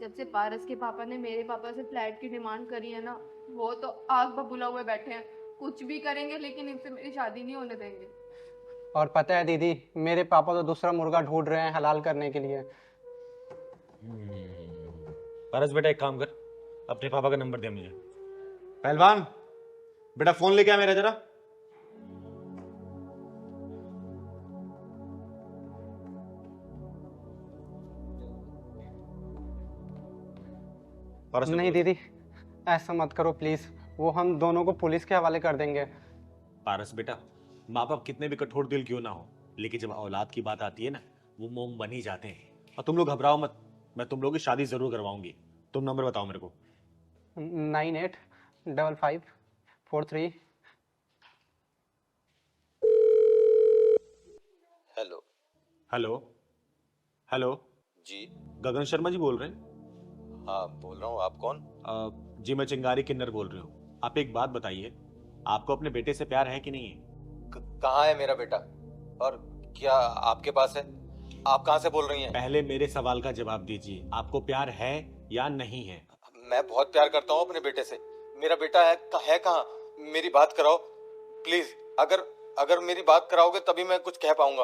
जब से पारस के पापा ने मेरे पापा से फ्लैट की डिमांड करी है ना, वो तो आग बबूला हुए बैठे हैं, कुछ भी करेंगे लेकिन इनसे मेरी शादी नहीं होने देंगे। और पता है दीदी, मेरे पापा तो दूसरा मुर्गा ढूंढ रहे हैं हलाल करने के लिए। पारस बेटा एक काम कर, अपने पापा का नंबर दे मुझे। पहलवान बेटा फोन लेके आ मेरा जरा। पारस नहीं दीदी, ऐसा मत करो प्लीज, वो हम दोनों को पुलिस के हवाले कर देंगे। पारस बेटा, माँ बाप कितने भी कठोर दिल क्यों ना हो, लेकिन जब औलाद की बात आती है ना, वो मोम बन ही जाते हैं। और तुम लोग घबराओ मत, मैं तुम लोगों की शादी जरूर करवाऊंगी। तुम नंबर बताओ मेरे को। 985543। हेलो हेलो हेलो जी। गगन शर्मा जी बोल रहे हैं? हाँ बोल रहा हूँ, आप कौन? जी मैं चिंगारी किन्नर बोल रही हूँ। आप एक बात बताइए, आपको अपने बेटे से प्यार है कि नहीं है? कहाँ है मेरा बेटा, और क्या आपके पास है? आप कहाँ से बोल रही हैं? पहले मेरे सवाल का जवाब दीजिए, आपको प्यार है या नहीं है? मैं बहुत प्यार करता हूँ अपने बेटे से। मेरा बेटा है कहाँ? मेरी बात कराओ प्लीज। अगर मेरी बात कराओगे तभी मैं कुछ कह पाऊंगा।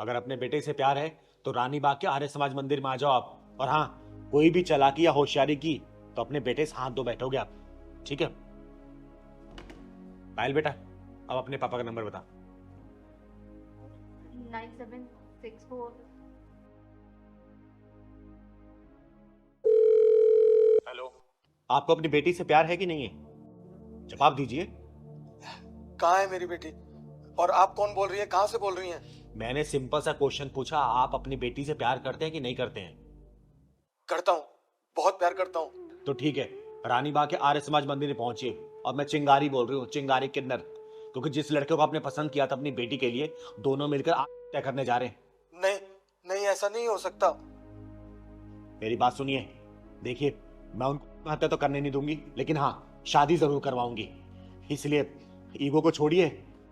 अगर अपने बेटे से प्यार है तो रानी बाग के आर्य समाज मंदिर में आ जाओ आप। और हाँ, कोई भी चालाकी या होशियारी की तो अपने बेटे से हाथ धो बैठोगे आप, ठीक है? पायल बेटा, अब अपने पापा का नंबर बता। 9764। आपको अपनी बेटी से प्यार है कि नहीं है? जवाब दीजिए। कहाँ है मेरी बेटी? और आप कौन बोल रही है? कहाँ से बोल रही हैं? मैंने सिंपल सा क्वेश्चन पूछा, आप अपनी बेटी से प्यार करते हैं कि नहीं करते हैं? करता हूँ, बहुत प्यार करता हूँ। तो ठीक है, रानीबाग के आर्य समाज मंदिर में पहुंचिए। और मैं चिंगारी बोल रही हूँ, चिंगारी किन्नर, क्योंकि जिस लड़के को आपने पसंद किया था अपनी बेटी के लिए, दोनों मिलकर तय करने जा रहे हैं। नहीं नहीं, ऐसा नहीं हो सकता। मेरी बात सुनिए, देखिए मैं उनको हत्या तो करने नहीं दूंगी, लेकिन हाँ शादी जरूर करवाऊंगी। इसलिए ईगो को छोड़िए,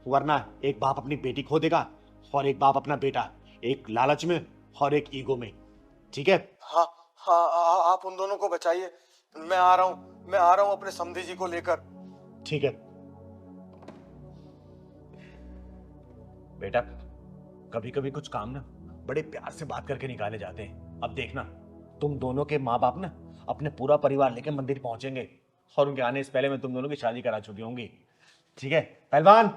वरना एक बाप अपनी बेटी खो देगा और एक बाप अपना बेटा, एक लालच में और एक ईगो में। ठीक है? हाँ हाँ, आप उन दोनों को बचाइए। मैं आ रहा हूँ अपने समधी जी को लेकर। ठीक है बेटा, कभी कभी कुछ काम ना बड़े प्यार से बात करके निकाले जाते हैं। अब देखना, तुम दोनों के माँ बाप ना अपने पूरा परिवार लेके मंदिर पहुंचेंगे और उनके आने से पहले मैं तुम दोनों की शादी करा चुकी होंगी। ठीक है पहलवान,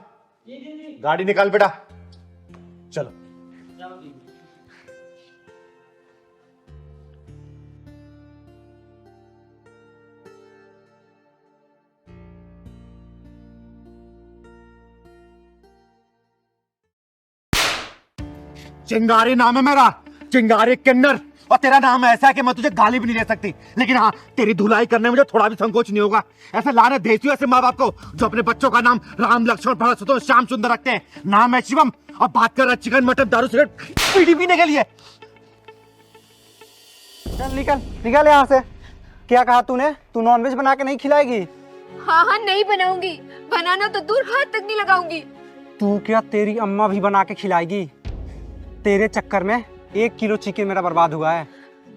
गाड़ी निकाल बेटा, चलो। चिंगारी नाम है मेरा, चिंगारी किन्नर। और तेरा नाम ऐसा है कि मैं तुझे गाली भी नहीं दे सकती, लेकिन हाँ तेरी धुलाई करने में मुझे थोड़ा भी संकोच नहीं होगा। ऐसे लाने देती हूँ ऐसे माँ बाप को जो अपने बच्चों का नाम राम लक्ष्मण भरत शत्रुघ्न श्याम सुंदर रखते हैं। नाम है शिवम और बात कर रहा है चिकन मटन दारू सिगरेट बीड़ी पीने के लिए। चल निकल निकल यहाँ से। क्या कहा तूने? तू नॉनवेज बना के नहीं खिलाएगी? हाँ हाँ, नहीं बनाऊंगी। बनाना तो दूर, हाथ तक नहीं लगाऊंगी। तू क्या, तेरी अम्मा भी बना के खिलाएगी? तेरे चक्कर में 1 किलो चिकन मेरा बर्बाद हुआ है।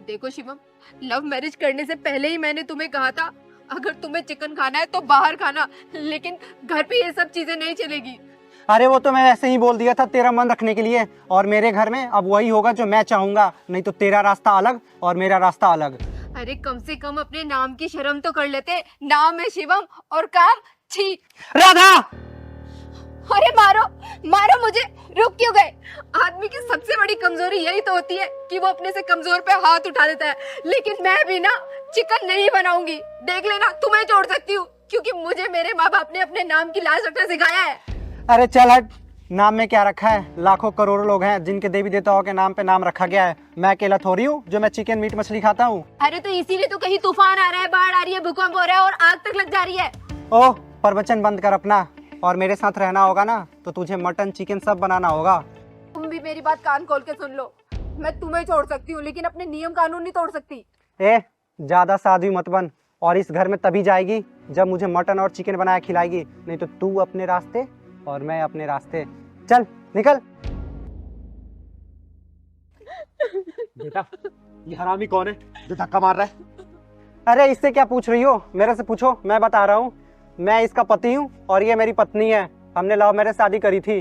देखो शिवम, लव मैरिज करने से पहले ही मैंने तुम्हें कहा था अगर तुम्हें चिकन खाना है तो बाहर खाना, लेकिन घर पे ये सब चीजें नहीं चलेगी। अरे वो तो मैं ऐसे ही बोल दिया था तेरा मन रखने के लिए, और मेरे घर में अब वही होगा जो मैं चाहूंगा, नहीं तो तेरा रास्ता अलग और मेरा रास्ता अलग। अरे कम से कम अपने नाम की शर्म तो कर लेते। नाम है शिवम और काम छी। राधा! अरे मारो मारो मुझे, रुक क्यों गए? आदमी की सबसे बड़ी कमजोरी यही तो होती है कि वो अपने से कमजोर पे हाथ उठा देता है। लेकिन मैं भी ना चिकन नहीं बनाऊंगी, देख लेना। तुम्हें छोड़ सकती हूँ क्योंकि मुझे मेरे माँ बाप ने अपने नाम की लाज रखना सिखाया है। अरे चल हट, नाम में क्या रखा है? लाखों करोड़ों लोग हैं जिनके देवी देवताओं के नाम पे नाम रखा गया है। मैं अकेला थोड़ी हूँ जो मैं चिकन मीट मछली खाता हूँ। अरे तो इसीलिए तो कहीं तूफान आ रहा है, बाढ़ आ रही है, भूकंप हो रहा है और आग तक लग जा रही है। ओह, प्रवचन बंद कर अपना, और मेरे साथ रहना होगा ना तो तुझे मटन चिकन सब बनाना होगा। तुम भी मेरी बात कान खोल के सुन लो। मैं तुम्हें छोड़ सकती हूँ लेकिन अपने नियम कानून नहीं तोड़ सकती। ए, ज्यादा साध्वी मत बन, और इस घर में तभी जाएगी जब मुझे मटन और चिकन बनाया खिलाएगी, नहीं तो तू अपने रास्ते और मैं अपने रास्ते। चल निकल। बेटा ये हरामी कौन है जो धक्का मार रहा है? अरे इससे क्या पूछ रही हो? मेरे से पूछो, मैं बता रहा हूँ। मैं इसका पति हूँ और ये मेरी पत्नी है। हमने लव मैरिज शादी करी थी।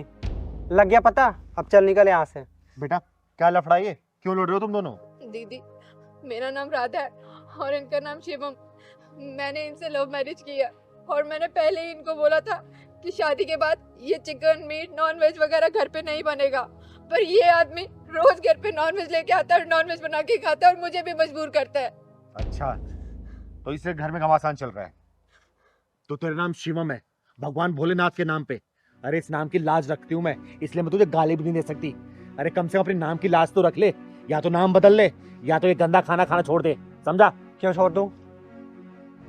लग गया पता? अब चल निकल यहाँ से। बेटा क्या लफड़ा है ये? क्यों लड़ रहे हो तुम दोनों? दीदी, मेरा नाम राधा है और इनका नाम शिवम। मैंने इनसे लव मैरिज किया और मैंने पहले ही इनको बोला था कि शादी के बाद ये चिकन मीट नॉन वेज वगैरह घर पे नहीं बनेगा, पर ये आदमी रोज घर पे नॉन वेज लेके आता है, नॉन वेज बना के खाता है और मुझे भी मजबूर करता है। अच्छा तो इससे घर में घमासान चल रहा है। तो तेरा नाम शिवम है भगवान भोलेनाथ के नाम पे। अरे इस नाम की लाज रखती हूँ मैं, इसलिए मैं तुझे गाली भी नहीं दे सकती। अरे कम से कम अपने नाम की लाज तो रख ले, या तो नाम बदल ले या तो ये गंदा खाना खाना छोड़ दे, समझा? क्यों छोड़ दूँ?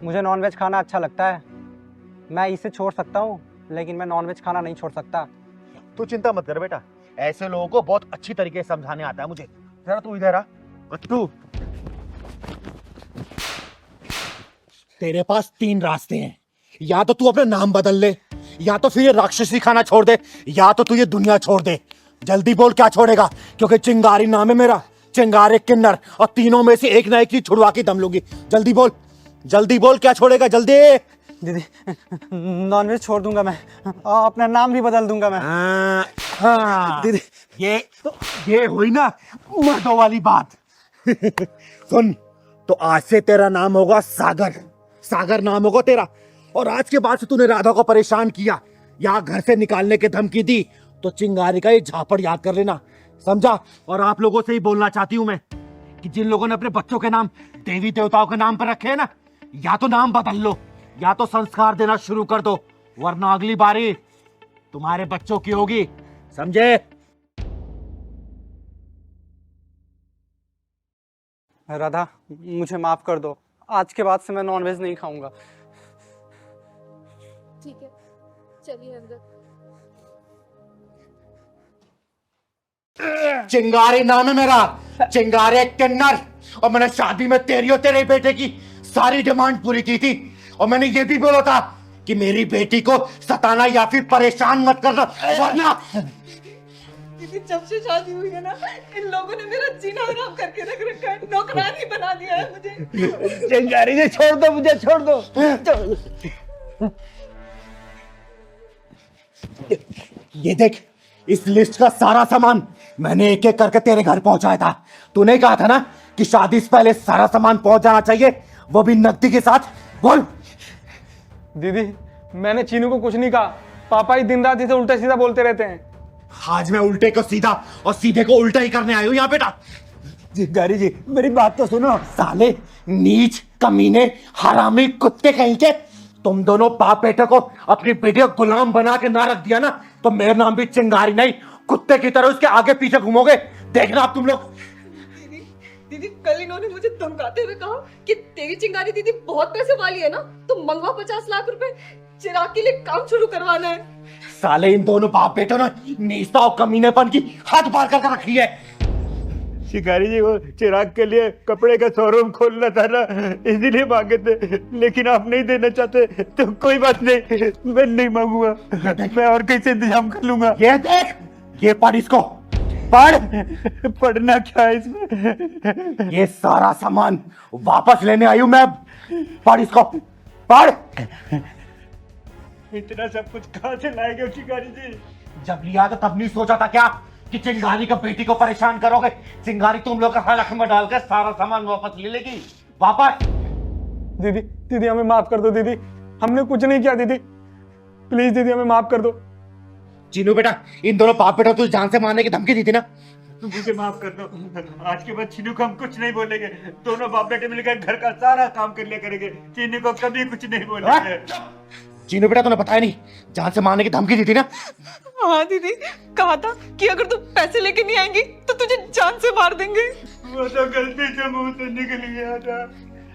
मुझे नॉनवेज खाना अच्छा लगता है। मैं इसे छोड़ सकता हूँ लेकिन मैं नॉनवेज खाना नहीं छोड़ सकता। तू चिंता मत कर बेटा, ऐसे लोगों को बहुत अच्छी तरीके से समझाने आता है मुझे। जरा तू इधर आ। तू, तेरे पास 3 रास्ते हैं, या तो तू अपना नाम बदल ले, या तो फिर ये राक्षसी खाना छोड़ दे, या तो तू ये दुनिया छोड़ दे। जल्दी बोल क्या छोड़ेगा, क्योंकि चिंगारी नाम है मेरा, चिंगारी किन्नर, और तीनों में से एक ना एक चीज छुड़वा के दम लूंगी। जल्दी बोल क्या छोड़ेगा, जल्दी। दीदी, नॉनवेज छोड़ दूंगा मैं, अपना नाम भी बदल दूंगा मैं। हाँ, दीदी, ये हुई ना मर्दों वाली बात। सुन, तो आज से तेरा नाम होगा सागर नाम होगा तेरा। और आज के बाद से तूने राधा को परेशान किया या घर से निकालने की धमकी दी तो चिंगारी का ये झापड़ याद कर लेना, समझा? और आप लोगों से ही बोलना चाहती हूं मैं कि जिन लोगों ने अपने बच्चों के नाम देवी देवताओं के नाम पर रखे हैं ना, या तो नाम बदल लो या तो संस्कार देना शुरू कर दो, वरना अगली बारी तुम्हारे बच्चों की होगी, समझे? राधा, मुझे माफ कर दो, आज के बाद से मैं नॉनवेज नहीं खाऊंगा। ठीक है, चलिए अंदर। चिंगारी नाम है मेरा, चिंगारी एक किन्नर, और मैंने शादी में तेरी और तेरे बेटे की सारी डिमांड पूरी की थी, और मैंने ये भी बोला था कि मेरी बेटी को सताना या फिर परेशान मत करना, वरना दीदी जब से शादी हुई है ना, इन लोगों ने मेरा जीना हराम करके रख रखा है, नौकरानी बना दिया है मुझे। चिंगारी जी छोड़ दो मुझे, छोड़ दो। ये देख, इस लिस्ट का सारा सामान मैंने एक एक करके तेरे घर पहुंचाया था। तूने कहा था ना कि शादी से पहले सारा सामान पहुंच जाना चाहिए, वो भी नकदी के साथ। बोल। दीदी, मैंने चीनू को कुछ नहीं कहा, पापा ही दिन रात इसे उल्टा सीधा बोलते रहते हैं। आज मैं उल्टे को सीधा और सीधे को उल्टा ही करने आया हूं यहाँ बेटा। चिंगारी जी मेरी बात तो सुनो। साले नीच, कमीने, हरामी, कुत्ते कहीं के, तुम दोनों बाप बेटे को अपनी बेटी को गुलाम बना के ना रख दिया ना, तो मेरा नाम भी चिंगारी नहीं, कुत्ते की तरह उसके आगे पीछे घूमोगे। देखना आप तुम लोग। दीदी कल इन्होंने मुझे धमकाते हुए कहा कि तेरी चिंगारी दीदी बहुत पैसे वाली है ना, तो मंगवा 50 लाख रुपए, चिराग के लिए काम शुरू करवाना है। साले इन दोनों बाप बेटों ने नीचता और कमीनेपन की हद पार कर रखी है। शिकारी जी वो चिराग के लिए कपड़े का शोरूम खोलना था ना, इसीलिए मांगे थे, लेकिन आप नहीं देना चाहते तो कोई बात नहीं, मैं नहीं मांगूंगा, मैं और कैसे इंतजाम कर लूंगा। ये देख, ये पढ़ इसको, पढ़। पढ़ना क्या है इसमें? ये सारा सामान वापस लेने आई हूं मैं, पढ़ इसको, पढ़। इतना सब कुछ कहाँ से लाएंगे शिकारी जी? जब लिया तो तब नहीं सोचा था क्या कि चिंगारी का बेटी को परेशान करोगे? चिंगारी तुम लोग का हलक में डालकर सारा सामान वापस ले लेगी। वापस। दीदी, दीदी हमें माफ कर दो दीदी, हमने कुछ नहीं किया दीदी, प्लीज दीदी हमें माफ कर दो। चीनू बेटा, इन दोनों बाप बेटा तुझे जान से मारने की धमकी दी थी ना? मुझे माफ कर दो, आज के बाद चीनू को हम कुछ नहीं बोलेंगे, दोनों बाप बेटे मिलकर घर का सारा काम कर लिया करेंगे, चीनू को कभी कुछ नहीं बोलेंगे। चीनू बेटा, तूने बताया नहीं, जान से मारने की धमकी दी थी ना? हाँ दीदी, कहा था कि अगर तू पैसे लेके नहीं आएंगी तो तुझे जान से मार देंगे। वो तो गलती से मुंह से निकल गया था।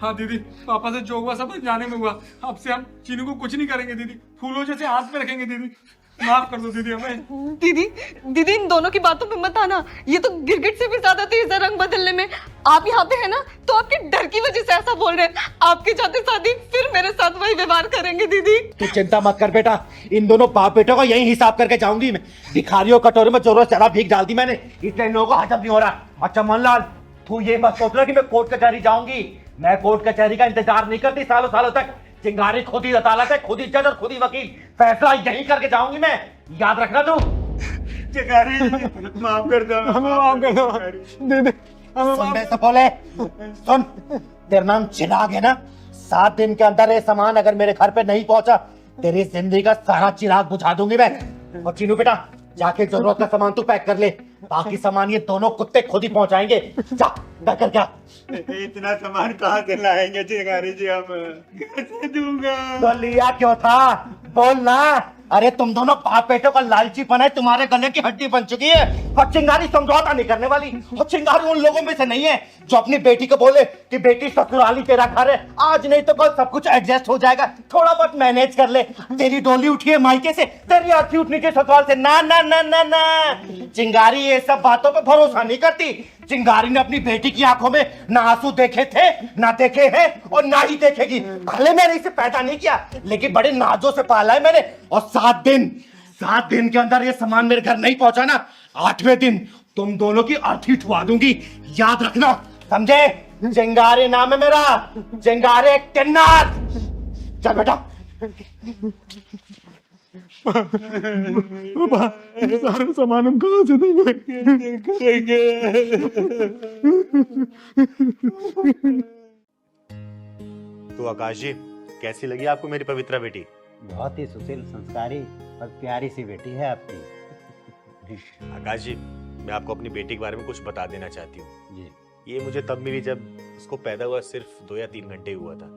हाँ दीदी, पापा से जो हुआ सब जाने में हुआ, अब से हम चीनू को कुछ नहीं करेंगे दीदी, फूलों जैसे हाथ पे रखेंगे दीदी, माफ कर दो दीदी हमें। दीदी दीदी इन दोनों की बातों पे मत आना, ये तो गिरगिट से भी ज्यादा तेज है रंग बदलने में। आप यहाँ पे है ना तो आपके डर की वजह से ऐसा बोल रहे हैं, आपके जाते साथ ही फिर मेरे साथ वही व्यवहार करेंगे। दीदी तू चिंता मत कर बेटा, इन दोनों बाप बेटों का यही हिसाब करके जाऊंगी मैं। भिखारियों कटोरे में जोरों से शराब भीग डाल दी मैंने, इसलिए इन लोगों को हजम नहीं हो रहा। और चमन लाल, तू ये मत सोच रहा कि मैं कोर्ट कचहरी जाऊंगी, मैं कोर्ट कचहरी का इंतजार नहीं करती सालों सालों तक। चिंगारी खुद ही अदालत है, खुद ही जज और खुद ही वकील, फैसला यही करके जाऊंगी मैं, याद रखना तू। चिंगारी माफ कर दो, हमें माफ कर दो दीदी, हमें सुन बे सपोले, सुन, तेरा नाम चिराग है ना? 7 दिन के अंदर ये सामान अगर मेरे घर पे नहीं पहुंचा, तेरी जिंदगी का सारा चिराग बुझा दूंगी मैं। और चीनू बेटा, जाके जरूरत का सामान तू पैक कर ले, बाकी सामान ये दोनों कुत्ते खुद ही पहुंचाएंगे। जा पैक कर क्या। इतना सामान कहाँ से लाएंगे चिंगारी जी, हम कैसे दूंगा? तो लिया क्यों था, बोल ना। अरे तुम दोनों बाप बेटों का लालचीपन है, तुम्हारे गले की हड्डी बन चुकी है। और चिंगारी समझौता नहीं करने वाली, और चिंगारी उन लोगों में से नहीं है जो अपनी बेटी को बोले कि बेटी ससुराली तेरा घर है, आज नहीं तो कल सब कुछ एडजस्ट हो जाएगा, थोड़ा बहुत मैनेज कर ले। तेरी डोली उठी है मायके से, तेरी अर्थी उठनी चाहिए ससुराल से। ना ना ना ना ना, चिंगारी ये सब बातों पे भरोसा नहीं करती। चिंगारी ने अपनी बेटी की आंखों में ना आंसू देखे थे, ना देखे हैं, और ना ही देखेगी। भले मैंने इसे पैदा नहीं किया, लेकिन बड़े नाजों से पाला है मैंने। और 7 दिन के अंदर ये सामान मेरे घर नहीं पहुंचा ना, 8वें दिन तुम दोनों की अर्थी ठुआ दूंगी, याद रखना, समझे? चिंगारी नाम है मेरा, चिंगारी किन्नर। चल बेटा। सारा सामान हम कहाँ से देंगे? तो आकाश जी, कैसी लगी आपको मेरी पवित्रा बेटी? बहुत ही सुशील, संस्कारी और प्यारी सी बेटी है आपकी। आकाश जी, मैं आपको अपनी बेटी के बारे में कुछ बता देना चाहती हूँ। जी। ये मुझे तब मिली जब उसको पैदा हुआ सिर्फ 2 या 3 घंटे हुआ था।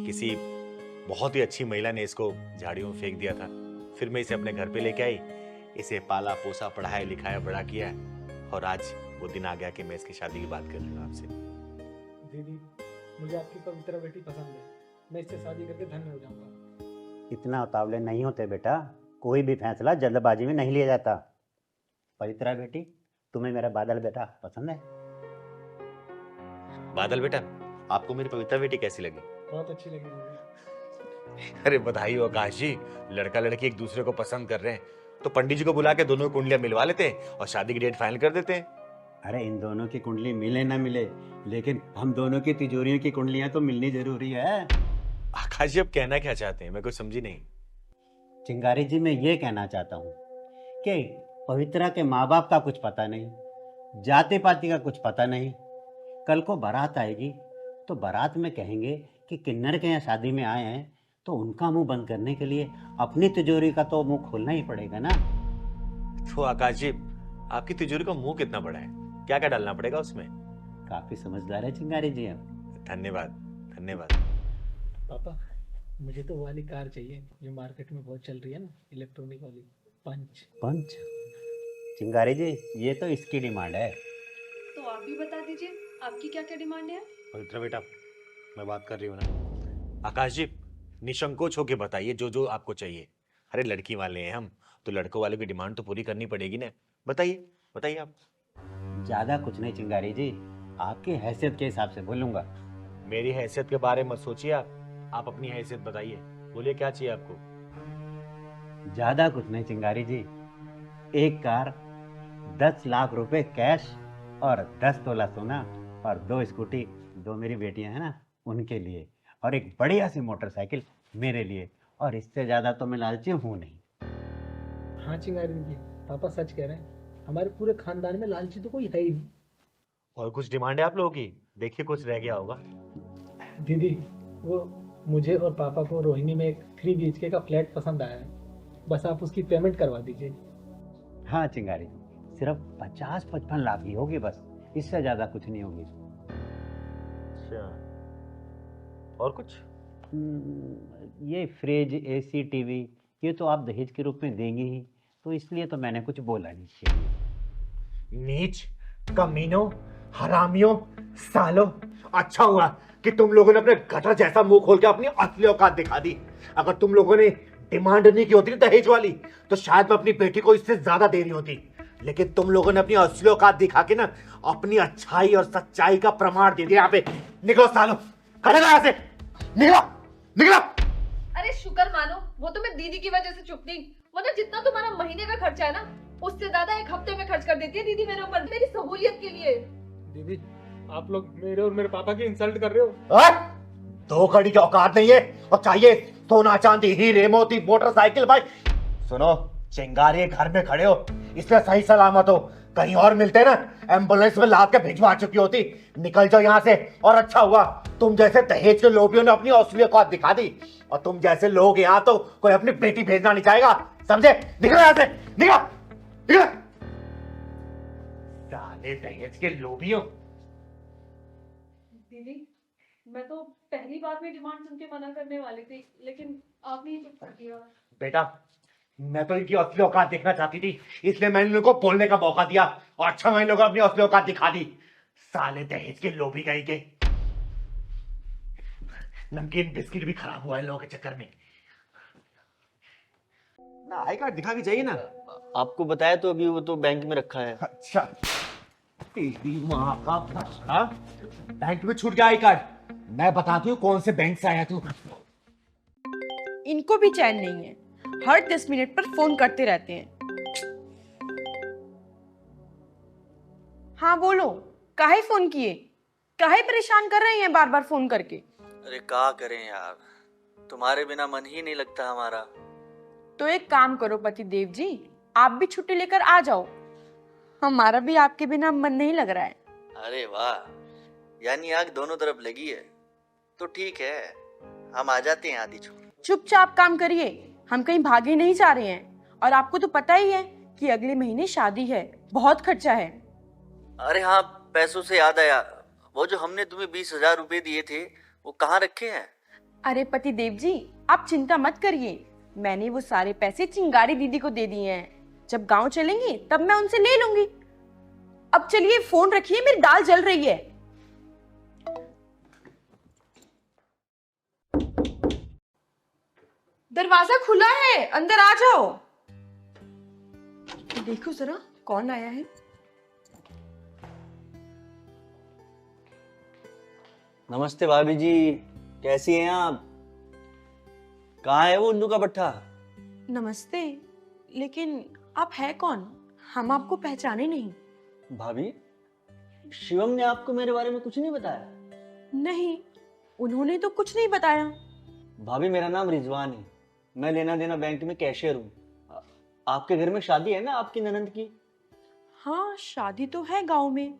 किसी बहुत ही अच्छी महिला ने इसको झाड़ियों में फेंक दिया था। फिर मैं इसे अपने घर पे लेके आई, इसे पाला पोसा, पढ़ाया लिखाया, बड़ा किया, और आज वो दिन आ गया कि मैं इसकी शादी की बात कर रही हूँ आपसे। दीदी, मुझे आपकी पवित्र बेटी पसंद है। मैं इससे शादी करके धन्य हो जाऊंगा। इतना उतावले नहीं होते बेटा, कोई भी फैसला जल्दबाजी में नहीं लिया जाता। पवित्रा बेटी, तुम्हें मेरा बादल बेटा पसंद है? बादल बेटा, आपको मेरी पवित्रा बेटी कैसी लगी? बहुत अच्छी लगी मुझे। अरे बधाई हो आकाश जी, लड़का लड़की एक दूसरे को पसंद कर रहे हैं तो पंडित जी को बुला के दोनों कुंडलियां मिलवा लेते हैं और शादी की डेट फाइनल कर देते हैं। अरे इन दोनों की कुंडली मिले ना मिले, लेकिन हम दोनों की तिजोरियों की कुंडलियां तो मिलनी जरूरी है। आकाश जी, अब कहना क्या चाहते हैं? मैं कुछ समझी नहीं। चिंगारी जी, मैं ये कहना चाहता हूँ कि पवित्रा के माँ बाप का कुछ पता नहीं, जाति पाति का कुछ पता नहीं। कल को बारात आएगी तो बारात में कहेंगे कि किन्नर के यहाँ शादी में आए हैं, तो उनका मुंह बंद करने के लिए अपनी तिजोरी का तो मुंह खोलना ही पड़ेगा ना। तो आकाश जी, आपकी तिजोरी का मुंह कितना बड़ा है? क्या क्या डालना पड़ेगा उसमें? काफी समझदार है चिंगारी जी आप। धन्यवाद धन्यवाद। पापा, मुझे तो वो वाली कार चाहिए जो मार्केट में बहुत चल रही है ना, इलेक्ट्रॉनिक वाली, पंच। चिंगारी जी, ये तो इसकी डिमांड है। तो आप भी बता दीजिए, आपकी क्या क्या डिमांड है? पवित्रा बेटा, मैं बात कर रही हूँ ना। आकाश जी, निसंकोच होके बताइए जो जो आपको चाहिए। अरे लड़की वाले हैं हम, तो लड़कों वाले की डिमांड तो पूरी करनी पड़ेगी ना। बताइए बताइए आप। ज्यादा कुछ नहीं चिंगारी जी, आपकी हैसियत के हिसाब से बोलूंगा। मेरी हैसियत के बारे में मत सोचिए आप अपनी हैसियत बताइए। बोलिए क्या चाहिए आपको? ज्यादा कुछ नहीं चिंगारी जी, एक कार, 10 लाख रुपए कैश और 10 तोला सोना और 2 स्कूटी, 2 मेरी बेटियां हैं ना उनके लिए, और एक बढ़िया सी मोटरसाइकिल मेरे लिए, और इससे ज्यादा तो मैं लालची हूँ नहीं। हाँ चिंगारी जी, पापा सच कह रहे हैं, हमारे पूरे खानदान में लालची तो कोई है ही नहीं। और कुछ डिमांड है आप लोगों की? देखिए कुछ रह गया होगा। दीदी, वो मुझे और पापा को रोहिणी में एक 3 BHK का फ्लैट पसंद आया है, बस आप उसकी पेमेंट करवा दीजिए। हाँ चिंगारी जी, सिर्फ 50-55 लाख ही होगी बस, इससे ज्यादा कुछ नहीं होगी। अच्छा, और कुछ? ये फ्रिज, AC, टीवी, ये तो आप दहेज के रूप में देंगे ही, तो इसलिए तो मैंने कुछ बोला नहीं चाहिए। नीच, कमीनों, हरामियों, सालों, अच्छा हुआ कि तुम लोगों ने अपने गटर जैसा मुंह खोल के अपनी असली औकात दिखा दी। अगर तुम लोगों ने डिमांड नहीं की होती दहेज वाली, तो शायद मैं अपनी बेटी को इससे ज्यादा दे रही होती। लेकिन तुम लोगों ने अपनी असली औकात दिखा के ना अपनी अच्छाई और सच्चाई का प्रमाण दे दिया। यहाँ पे निकलो सालों, खड़े रहो यहाँ से, निकलो निकलो। अरे शुक्र मानो, वो तो मैं दीदी की वजह से चुप थी, वरना जितना तुम्हारा महीने का खर्चा है ना, उससे ज्यादा एक हफ्ते में खर्च कर देती है दीदी मेरे ऊपर, मेरी सहूलियत के लिए। दीदी, आप लोग मेरे और मेरे पापा की इंसल्ट कर रहे हो। 2 कड़ी की औकात नहीं है, और चाहिए सोना चांदी, हीरे मोती, मोटरसाइकिल। भाई सुनो, चिंगारी घर में खड़े हो इसलिए सही सलामत हो, कहीं और मिलते ना एम्बुलेंस में लाद के भिजवा चुकी होती। निकल जाओ यहाँ से। और अच्छा हुआ तुम जैसे दहेज के लोभियों ने अपनी असली औकात दिखा दी, और तुम जैसे लोग यहाँ तो कोई अपनी बेटी भेजना नहीं चाहेगा, समझे? निकलो यहाँ से, निकलो निकलो। साले दहेज के लोभियों। दीदी, मैं तो पहली बार में डिमांड सुन के मना करने वाली थी, लेकिन आपने ही चुप कर दिया। बेटा, मैं तो इनकी असली औकात देखना चाहती थी, इसलिए मैंने इनको बोलने का मौका दिया, और अच्छा मैंने लोगों अपनी असली औकात दिखा दी। साले दहेज के लोभी गई के। नमकीन बिस्किट भी खराब हुआ है लोगों के चक्कर में। ना आई कार्ड दिखा के जाइए ना। आपको बताया तो अभी वो तो बैंक में रखा है। अच्छा, तेरी माँ का फटा, बैंक में छूट गया आई कार्ड। मैं बताती हूँ कौन से बैंक से आया तू। इनको भी चैन नहीं है, हर 10 मिनट पर फोन करते रहते हैं। हाँ बोलो, काहे फोन किए? काहे परेशान कर रहे हैं बार बार फोन करके? अरे क्या करें यार, तुम्हारे बिना मन ही नहीं लगता हमारा। तो एक काम करो पति देव जी, आप भी छुट्टी लेकर आ जाओ, हमारा भी आपके बिना मन नहीं लग रहा है। अरे वाह, यानी आग दोनों तरफ लगी है, तो ठीक है, हम आ जाते हैं आधी छुट्टी। चुपचाप काम करिए, हम कहीं भागे नहीं जा रहे हैं, और आपको तो पता ही है कि अगले महीने शादी है, बहुत खर्चा है। अरे हाँ, पैसों से याद आया, वो जो हमने तुम्हें 20,000 रुपए दिए थे वो कहाँ रखे हैं? अरे पति देव जी, आप चिंता मत करिए, मैंने वो सारे पैसे चिंगारी दीदी को दे दिए हैं। जब गांव चलेंगे तब मैं उनसे ले लूंगी। अब चलिए फोन रखिए, मेरी दाल जल रही है। दरवाजा खुला है, अंदर आ जाओ। देखो जरा कौन आया है। नमस्ते भाभी जी, कैसी हैं आप? कहाँ है वो उल्लू का पट्टा? नमस्ते, लेकिन आप है कौन? हम आपको पहचाने नहीं। भाभी, शिवम ने आपको मेरे बारे में कुछ नहीं बताया? नहीं, उन्होंने तो कुछ नहीं बताया। भाभी, मेरा नाम रिजवान है, मैं लेना देना बैंक में कैशियर हूँ। आपके घर में शादी है ना आपकी ननंद की? हाँ, शादी तो है गांव में,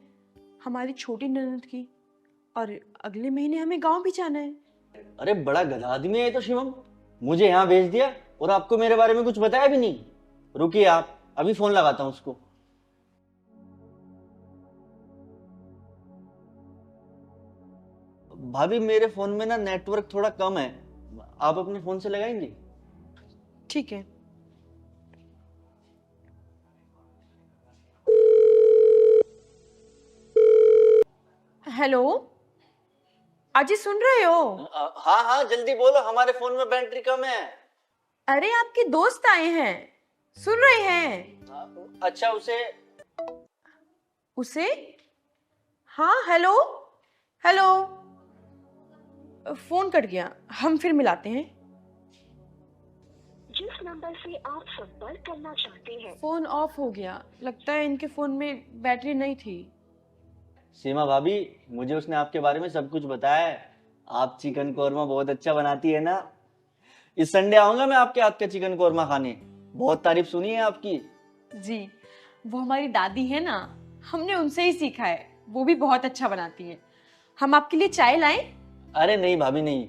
हमारी छोटी ननंद की, और अगले महीने हमें गांव भी जाना है। अरे बड़ा गधा आदमी है तो शिवम, मुझे यहाँ भेज दिया और आपको मेरे बारे में कुछ बताया भी नहीं। रुकिए आप, अभी फोन लगाता हूँ उसको। भाभी, मेरे फोन में ना नेटवर्क थोड़ा कम है, आप अपने फोन से लगाएंगे? ठीक है। हेलो, अजी सुन रहे हो? हाँ हाँ, जल्दी बोलो, हमारे फोन में बैटरी कम है। अरे आपके दोस्त आए हैं, सुन रहे हैं? अच्छा, उसे? हाँ, हेलो हेलो। फोन कट गया, हम फिर मिलाते हैं। जिस नंबर से आप संपर्क करना चाहते हैं फोन ऑफ हो गया, लगता है इनके फोन में बैटरी नहीं थी। सीमा भाभी, मुझे उसने आपके बारे में सब कुछ बताया है। आप चिकन कोरमा बहुत अच्छा बनाती है ना। इस संडे आऊंगा मैं आपके हाथ का चिकन कोरमा खाने, बहुत तारीफ सुनी है आपकी। जी, वो हमारी दादी है ना, हमने उनसे ही सीखा है, वो भी बहुत अच्छा बनाती है। हम आपके लिए चाय लाएं? अरे नहीं भाभी नहीं,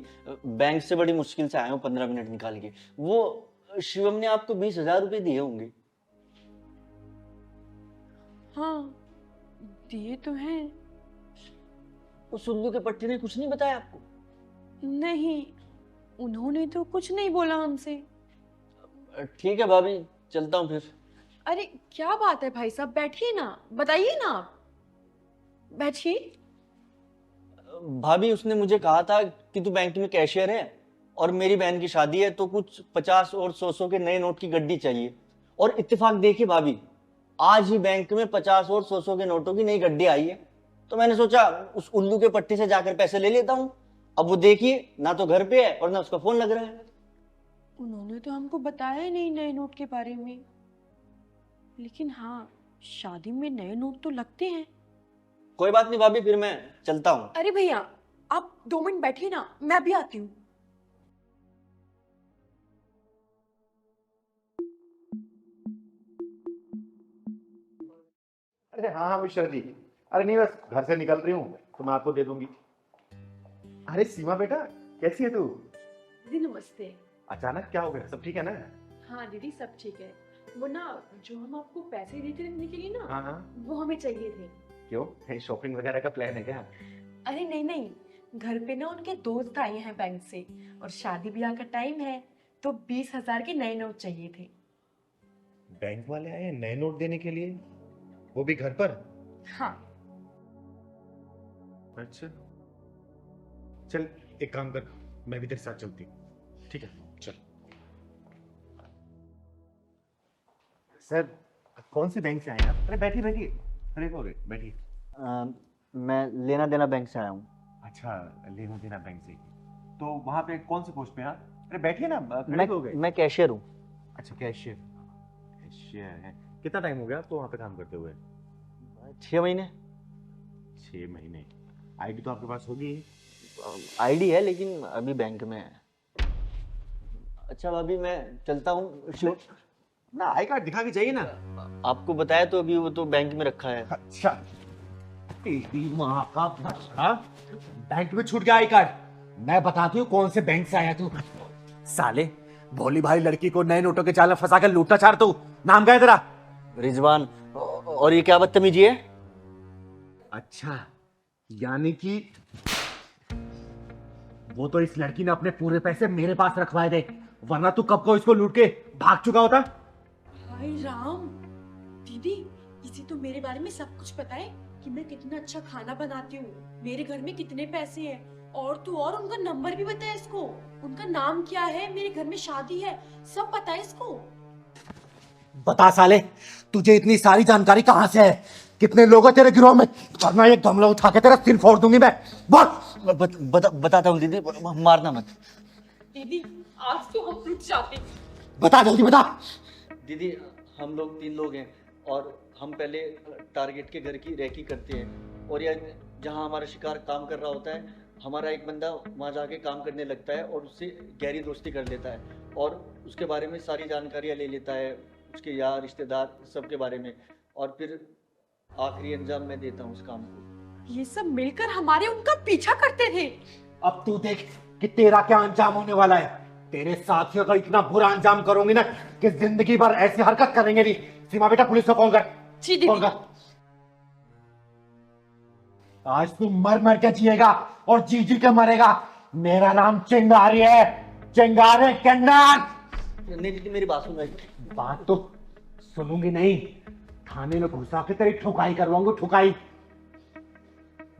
बैंक से बड़ी मुश्किल से आया हूँ 15 मिनट निकाल के। वो शिवम ने आपको 20,000 रुपए दिए होंगे। हाँ, दिए तो हैं। उस उल्लू के पट्टे ने कुछ नहीं बताया आपको? नहीं, उन्होंने तो कुछ नहीं बोला हमसे। ठीक है भाभी, चलता हूँ फिर। अरे क्या बात है भाई साहब, बैठिए ना, बताइए ना आप, बैठिए। भाभी, उसने मुझे कहा था कि तू बैंक में कैशियर है और मेरी बहन की शादी है, तो कुछ 50 और 100 के नए नोट की गड्डी चाहिए। और इत्तेफाक देखिए भाभी, आज ही बैंक में 50 और 100 के नोटों की नई गड्डी आई है, तो मैंने सोचा उस उल्लू के पट्टी से जाकर पैसे ले लेता हूँ। अब वो देखिए, ना तो घर पे है और ना उसका फोन लग रहा है। उन्होंने तो हमको बताया ही नहीं नए नोट के बारे में, लेकिन हाँ, शादी में नए नोट तो लगते हैं। कोई बात नहीं भाभी, फिर मैं चलता हूँ। अरे भैया, आप 2 मिनट बैठिए ना, मैं भी आती हूँ। अरे हाँ हाँ मिश्रा जी, अरे नहीं, बस घर से निकल रही हूँ तो मैं आपको दे दूंगी। अरे सीमा बेटा, कैसी है तू? दीदी नमस्ते। अचानक क्या हो गया, सब ठीक है ना? हाँ दीदी, सब ठीक है। वो ना, जो हम आपको पैसे देते रहने के लिए ना, हाँ हाँ। वो हमें चाहिए थे। क्यों, कहीं शॉपिंग वगैरह का प्लान है क्या? अरे नहीं नहीं, घर पे ना उनके दोस्त आए हैं बैंक से, और शादी ब्याह का टाइम है, तो 20,000 के नए नोट चाहिए थे। बैंक वाले आए हैं नए नोट देने के लिए, वो भी घर पर? हाँ। अच्छा, चल एक काम कर, मैं भी तेरे साथ चलती हूँ। ठीक है, चल। सर, कौन से बैंक से आए आप? अरे बैठिए बैठिए, अरे हो रहे बैठिए। मैं लेना देना बैंक से आया हूँ। अच्छा, लेना देना बैंक से, तो वहाँ पे कौन से पोस्ट पे हैं आप? अरे बैठिए ना, खड़े हो गए। मैं कैशियर हूँ। अच्छा, कैशियर, कैशियर है। कितना टाइम हो गया आपको वहाँ पे काम करते हुए? 6 महीने। 6 महीने। आईडी तो आपके पास होगी? आईडी है, लेकिन अभी बैंक में है। अच्छा भाभी, मैं चलता हूँ। ना, आई कार्ड दिखा के चाहिए ना। आपको बताया तो अभी, वो तो बैंक में रखा है। अच्छा, तेरी माँ का बच्चा, बैंक में छूट गया आई कार्ड। मैं बताती हूँ कौन से बैंक से आया तू। साले, भोली भाली लड़की को नए नोटों के जाल में फंसा कर लूटना चाह तू। नाम क्या है तेरा? रिजवान। और ये क्या बदतमीजी है? अच्छा, यानी कि वो तो इस लड़की ने अपने पूरे पैसे मेरे पास रखवाए थे, वरना तू कब को इसको लूट के भाग चुका होता। हाय राम, दीदी इसे तो मेरे बारे में सब कुछ पता है कि मैं कितना अच्छा खाना बनाती हूँ, मेरे घर में कितने पैसे हैं, और तो और उनका नंबर भी पता है इसको, उनका नाम क्या है, मेरे घर में शादी है, सब पता है इसको। बता साले, तुझे इतनी सारी जानकारी कहाँ से है? कितने लोग हैं तेरे गिरोह में? वरना ये गमला उठा के तेरा सिर फोड़ दूंगी मैं। बोल। बताता हूँ दीदी, मारना मत। दीदी आज तो हम रुक जाते। बता, जल्दी बता। दीदी हम लोग 3 लोग हैं और हम पहले टारगेट के घर की रेकी करते हैं, और यह जहाँ हमारा शिकार काम कर रहा होता है, हमारा एक बंदा वहाँ जाके काम करने लगता है और उससे गहरी दोस्ती कर लेता है और उसके बारे में सारी जानकारियाँ ले लेता है, उसके यार रिश्तेदार सबके बारे में, और फिर आखिरी अंजाम मैं देता हूँ उस काम को। ये सब मिलकर हमारे उनका पीछा करते थे। अब तू देख कि तेरा क्या अंजाम होने वाला है। तेरे साथियों का इतना बुरा अंजाम करूंगी ना कि जिंदगी भर ऐसी हरकत करेंगे नहीं। सीमा बेटा, पुलिस को फोन कर। जी दीदी। फोन कर। आज तू मर मर के जिएगा और जी जी के मरेगा। मेरा नाम चिंगारी है, चिंगारी किन्नर। नहीं दीदी मेरी बात सुन। बात तो सुनूंगी नहीं, थाने में घुसा के तेरी ठुकाई करवाऊंगी, ठुकाई।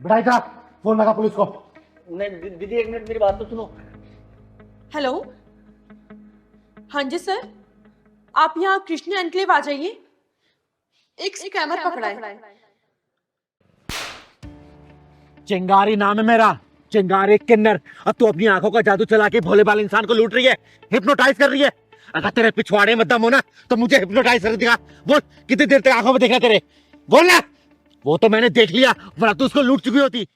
बढ़ाई जा, फोन लगा पुलिस को। नहीं दीदी 1 मिनट मेरी बात तो सुनो। हेलो, हाँ जी सर, आप यहाँ कृष्ण एनक्लेव आ जाइए, एक स्कैमर पकड़ा है। चिंगारी नाम है मेरा, चिंगारी किन्नर। अब तू अपनी आंखों का जादू चला के भोले भाले इंसान को लूट रही है, हिप्नोटाइज कर रही है। अगर तेरे पिछवाड़े में दम हो ना तो मुझे हिप्नोटाइज कर देगा। बोल, कितनी देर तक आंखों में देखना तेरे? बोल ना। वो तो मैंने देख लिया, वरना तू उसको लूट चुकी होती।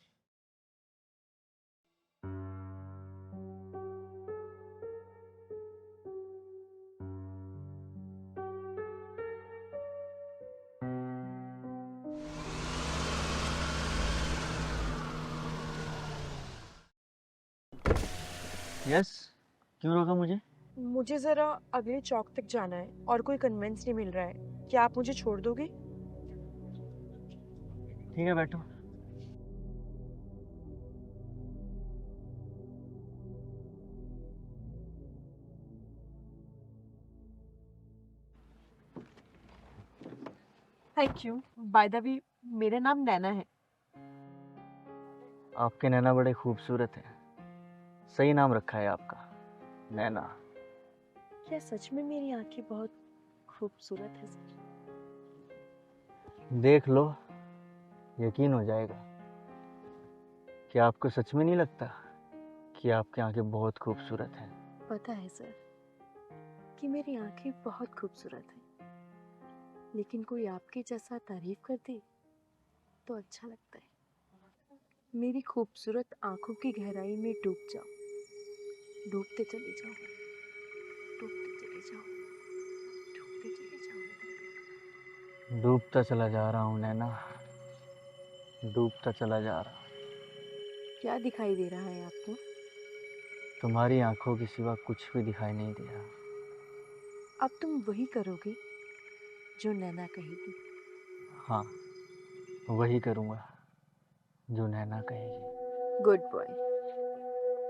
यस, क्यों रोका मुझे? मुझे जरा अगले चौक तक जाना है और कोई कन्वेंस नहीं मिल रहा है, क्या आप मुझे छोड़ दोगे? ठीक है बैठो। Thank you. By the way मेरा नाम नैना है। आपके नैना बड़े खूबसूरत हैं, सही नाम रखा है आपका, नैना। क्या सच में मेरी आंखें बहुत खूबसूरत है सर? देख लो, यकीन हो जाएगा। क्या आपको सच में नहीं लगता कि आपकी आंखें बहुत खूबसूरत हैं? पता है सर कि मेरी आंखें बहुत खूबसूरत हैं, लेकिन कोई आपके जैसा तारीफ कर दे तो अच्छा लगता है। मेरी खूबसूरत आंखों की गहराई में डूब जाओ, डूबते चले जाओ, डूबते चले जाओ, डूबते चले जाओ। डूबता चला जा रहा हूँ नैना, डूबता चला जा रहा हूँ। क्या दिखाई दे रहा है आपको? तुम्हारी आंखों के सिवा कुछ भी दिखाई नहीं दे रहा। अब तुम वही करोगे जो नैना कहेगी। हाँ, वही करूँगा जो नैना कहेगी। Good boy.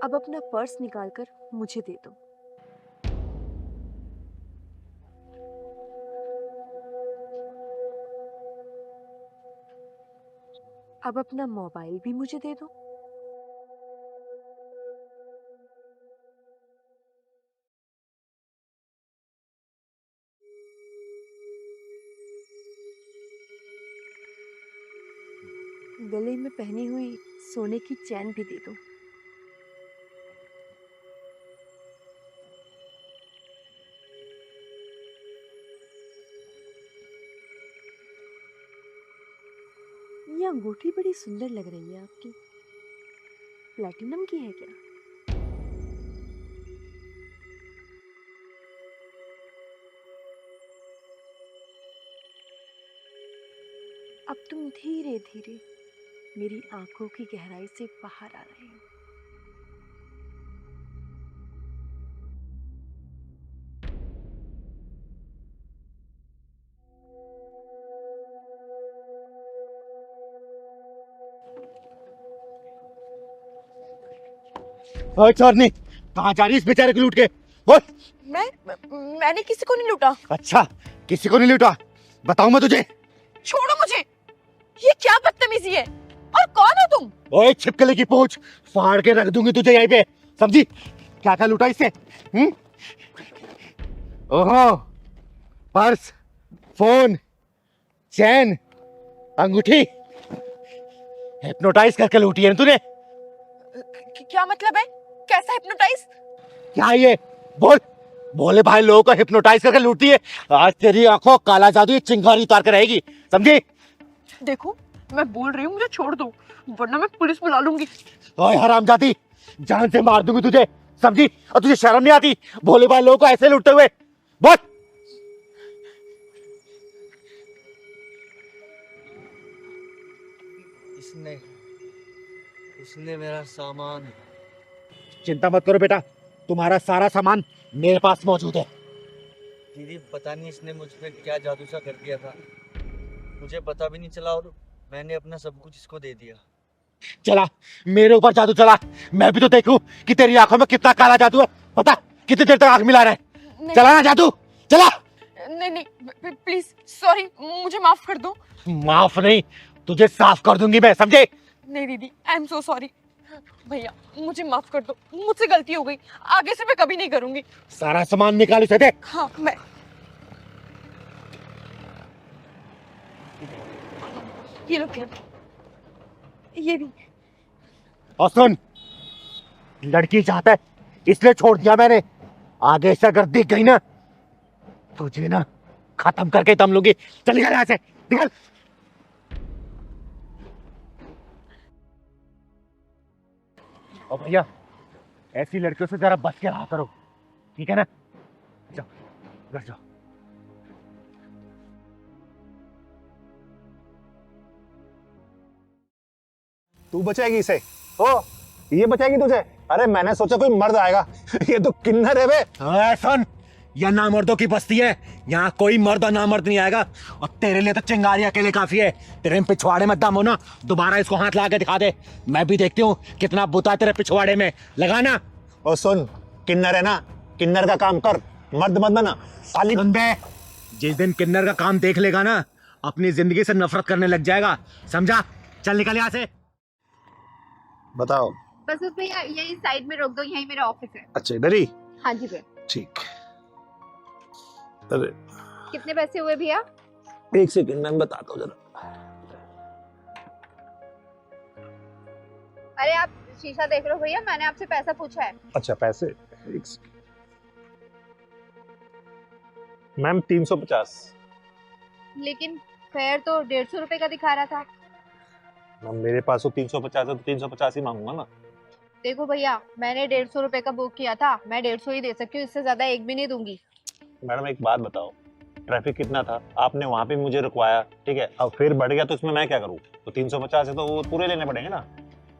अब अपना पर्स निकालकर मुझे दे दो। अब अपना मोबाइल भी मुझे दे दो। गले में पहनी हुई सोने की चैन भी दे दो। ये अंगूठी बड़ी सुंदर लग रही है आपकी, प्लैटिनम की है क्या? अब तुम धीरे धीरे मेरी आंखों की गहराई से बाहर आ रहे हो। ओए चोरनी, कहाँ जा रही इस बेचारे को लूट के? ओए मैंने किसी को नहीं लूटा। अच्छा, किसी को नहीं लूटा? बताऊं मैं तुझे? छोड़ो मुझे। ये क्या बदतमीजी है? और कौन हो तुम? ओए छिपकली की पूंछ, फाड़ के रख दूंगी तुझे यहीं पे, समझी? क्या क्या लूटा इससे? ओहो, पर्स, फोन, चैन, अंगूठी, हिप्नोटाइज करके लूटी है ना तूने? क्या मतलब है? कैसा हिप्नोटाइज? क्या ये? बोल, भोले भाई लोगों को हिप्नोटाइज करके लूटती है। आज तेरी आंखों काला जादू चिंगारी उतार कर रहेगी, समझी? देखो, मैं बोल रही हूँ, मुझे छोड़ दो, वरना मैं पुलिस बुला लूंगी। ओए हरामजादी, जान से मार दूंगी तुझे, समझी? और तुझे शर्म नहीं आती भोले भाई लोगों को ऐसे लूटते हुए? बोल। इसने मेरा सामान। चिंता मत करो बेटा, तुम्हारा सारा सामान मेरे पास मौजूद है। दीदी पता नहीं इसने मुझ पे क्या जादू सा कर दिया था, मुझे पता भी नहीं चला और मैंने अपना सब कुछ इसको दे दिया। चला मेरे ऊपर जादू चला, मैं भी तो देखूं कि तेरी आंखों में कितना काला जादू है। पता कितनी देर तक आंख मिला रहे? चला ना जादू, चला। नहीं, प्लीज, सॉरी, मुझे माफ कर दो। माफ नहीं, तुझे साफ कर दूंगी मैं, समझे? नहीं दीदी, आई एम सो सॉरी। भैया मुझे माफ कर दो, मुझसे गलती हो गई, आगे से मैं कभी नहीं करूंगी। सारा सामान निकाल उसे दे। हाँ, मैं ये लो, ये भी। और सुन, लड़की चाहता है इसलिए छोड़ दिया मैंने, आगे से अगर दिख गई ना तुझे ना खत्म करके दम लूंगी। चल निकल यहाँ से, निकल। और भैया ऐसी लड़कियों से जरा बच के रहा करो, ठीक है ना? जाओ घर जाओ। तू बचाएगी इसे? ओ, ये बचाएगी तुझे? अरे मैंने सोचा कोई मर्द आएगा, ये तो किन्नर है बे। सुन, यह नामर्दों की बस्ती है, यहाँ कोई मर्द और नामर्द नहीं आएगा। और तेरे लिए तो चिंगारी अकेले काफी है। तेरे पिछवाड़े में दम हो ना, दोबारा इसको हाथ लगा के दिखा दे, मैं भी देखती हूँ कितना बुता तेरे पिछवाड़े में, लगाना। और सुन, किन्नर है ना, किन्नर का काम कर, मर्द मत बना साली। सुन बे, जिस दिन किन्नर का काम देख लेगा ना, अपनी जिंदगी से नफरत करने लग जाएगा, समझा? चल निकल यहाँ से। बताओ। बस उस भैया यही साइड में रोक दो, यही मेरा ऑफिस है। अच्छा इधर ही? हाँ जी भैया। ठीक। अरे कितने पैसे हुए भैया? एक सेकंड मैं बताता हूँ जरा। अरे आप शीशा देख रहे हो भैया, मैंने आपसे पैसा पूछा है। अच्छा पैसे, एक सेकंड मैम। 350। लेकिन फेयर तो 150 रुपए का दिखा रहा था। मैम मेरे पास तो 350 है, तो 350 ही मांगूंगा ना। देखो भैया, मैंने 150 रुपए का बुक किया था, मैं 150 ही दे सकती हूँ, इससे ज्यादा एक भी नहीं दूंगी। मैडम एक बात बताओ, ट्रैफिक कितना था, आपने वहाँ पे मुझे रुकवाया, ठीक है, अब फिर बढ़ गया तो इसमें मैं क्या करूँ? तो 350 है तो वो पूरे लेने पड़ेंगे ना।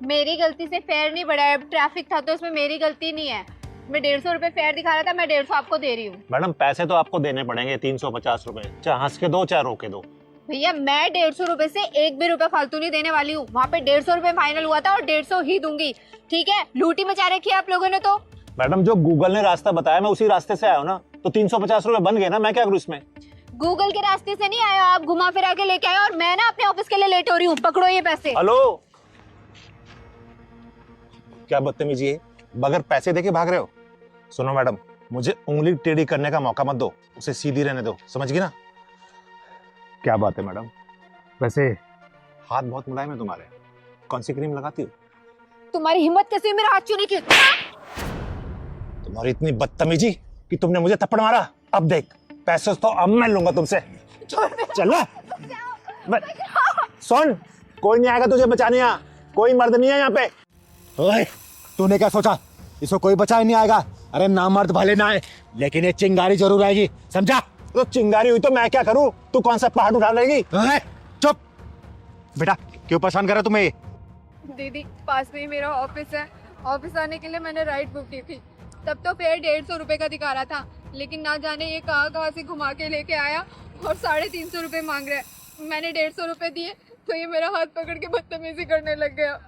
मेरी गलती से फेयर नहीं बढ़ा है, ट्रैफिक था तो इसमें मेरी गलती नहीं है। मैं 150 रुपए फेयर दिखा रहा था, मैं 150 आपको दे रही हूँ। मैडम पैसे तो आपको देने पड़ेंगे 350 रुपए, चाहे हंस के दो चाहे रोके दो। भैया मैं 150 रुपए से एक भी रुपए फालतू नहीं देने वाली हूँ। वहाँ पे 150 रुपए फाइनल हुआ था और 150 ही दूंगी, ठीक है? लूटी मचा रखी है आप लोगों ने तो। मैडम जो गूगल ने रास्ता बताया मैं उसी रास्ते से आया हूँ ना, तो 350 रुपए बन गए ना, मैं क्या करूँ इसमें? गूगल के रास्ते से नहीं आया, आप घुमा फिरा के लेके आए और मैं ना अपने ऑफिस के लिए लेट हो रही हूँ। पकड़ो ये पैसे। हेलो, क्या बदतमीजी है, बगैर पैसे देके भाग रहे हो? सुनो मैडम, मुझे उंगली टेढ़ी करने का मौका मत दो, उसे सीधी रहने दो, समझ गई ना? क्या बात है मैडम, वैसे हाथ बहुत मुलायम है तुम्हारे, कौन सी क्रीम लगाती हो? तुम्हारी हिम्मत कैसे हुई मेरा हाथ छूने की? तुम्हारी इतनी बदतमीजी कि तुमने मुझे थप्पड़ मारा। अब देख, पैसे तो अब मैं लूंगा तुमसे। चल सुन, कोई नहीं आएगा तुझे बचाने, यहाँ कोई मर्द नहीं है यहाँ पे। ओए, तूने क्या सोचा इसको कोई बचाए नहीं आएगा? अरे ना मर्द भले ना आए, लेकिन ये चिंगारी जरूर आएगी, समझा? तो चिंगारी हुई तो मैं क्या करूं? तू कौन सा पहाड़ उठा लेगी? चुप बेटा, क्यों परेशान कर रहा तुम्हें ये? दीदी पास में ही मेरा ऑफिस है, ऑफिस आने के लिए मैंने राइड बुक की थी, तब तो फेयर 150 रुपए का दिखा रहा था, लेकिन ना जाने ये कहाँ से घुमा के लेके आया और 350 रुपए मांग रहा है। मैंने 150 रुपए दिए तो ये मेरा हाथ पकड़ के बदतमीजी करने लग गया।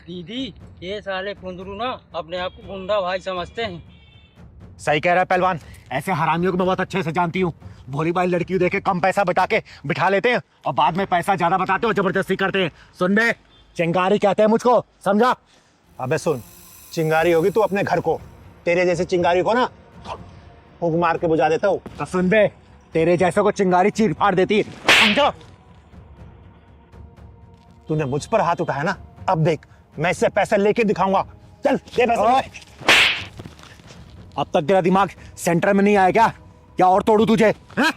दीदी ये साले कुंदरू ना अपने आप को गुंडा भाई समझते हैं। सही कह रहा है पहलवान, ऐसे हरामियों को मैं बहुत अच्छे से जानती हूँ। भोली भाई लड़कियों देखे कम पैसा बता के बिठा लेते हैं और बाद में पैसा ज्यादा बताते हो, जबरदस्ती करते हैं। सुन बे, चिंगारी कहते हैं मुझको, समझा? अबे सुन, चिंगारी होगी तू अपने घर को, तेरे जैसे चिंगारी को ना फूंक मार के बुझा देता हूँ। तो सुन बे, तेरे जैसे को चिंगारी चीर फाड़ देती है, समझा? तूने मुझ पर हाथ उठाया ना, अब देख मैं इससे पैसे लेके दिखाऊंगा। चल दे पैसे। अब तक तेरा दिमाग सेंटर में नहीं आया क्या? क्या और तोड़ू तुझे? हैं?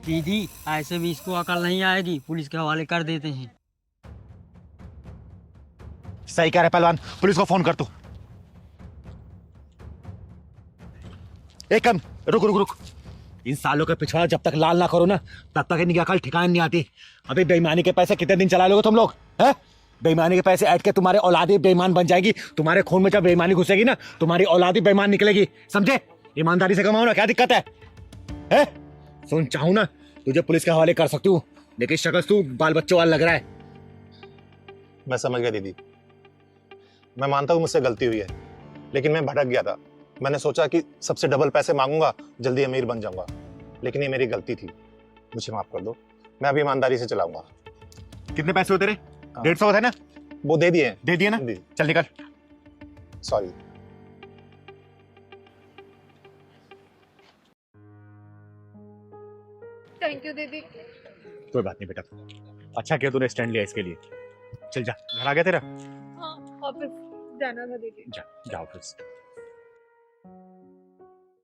दीदी ऐसे भी इसको अकल नहीं आएगी, पुलिस के हवाले कर देते हैं। सही कह रहे पहलवान, पुलिस को फोन कर तू। एक कम रुक रुक रुक, इन सालों के पिछवाड़ा जब तक लाल ना करो ना, तब तक इनकी अकल ठिकाने नहीं आती। अभी बेईमानी के पैसे कितने दिन चला लोगे तुम लोग? हैं? बेईमानी के पैसे ऐड के तुम्हारे औलादी बेईमान बन जाएगी। तुम्हारे खून में जब बेईमानी घुसेगी ना, तुम्हारी औलादी बेईमान निकलेगी, समझे? ईमानदारी से कमाओ ना, क्या दिक्कत है? हैं? सुन, चाहूं ना तुझे पुलिस के हवाले कर सकती हूँ, लेकिन शक्ल तू बाल बच्चों वाला लग रहा है। मैं समझ गया दीदी, मैं मानता हूँ मुझसे गलती हुई है, लेकिन मैं भटक गया था। मैंने सोचा कि सबसे डबल पैसे मांगूंगा, जल्दी अमीर बन जाऊंगा, लेकिन ये मेरी गलती थी, मुझे माफ कर दो। मैं अभी ईमानदारी से चलाऊंगा। कितने पैसे होते रहे? 150 है ना? वो दे दिए। दे दिए ना? चल निकल। सॉरी। थैंक यू दीदी। कोई बात नहीं बेटा, अच्छा किया तूने स्टैंड लिया इसके लिए। चल जा, घर आ गया तेरा? हाँ, ऑफिस जाना था दीदी। जा, जा ऑफिस।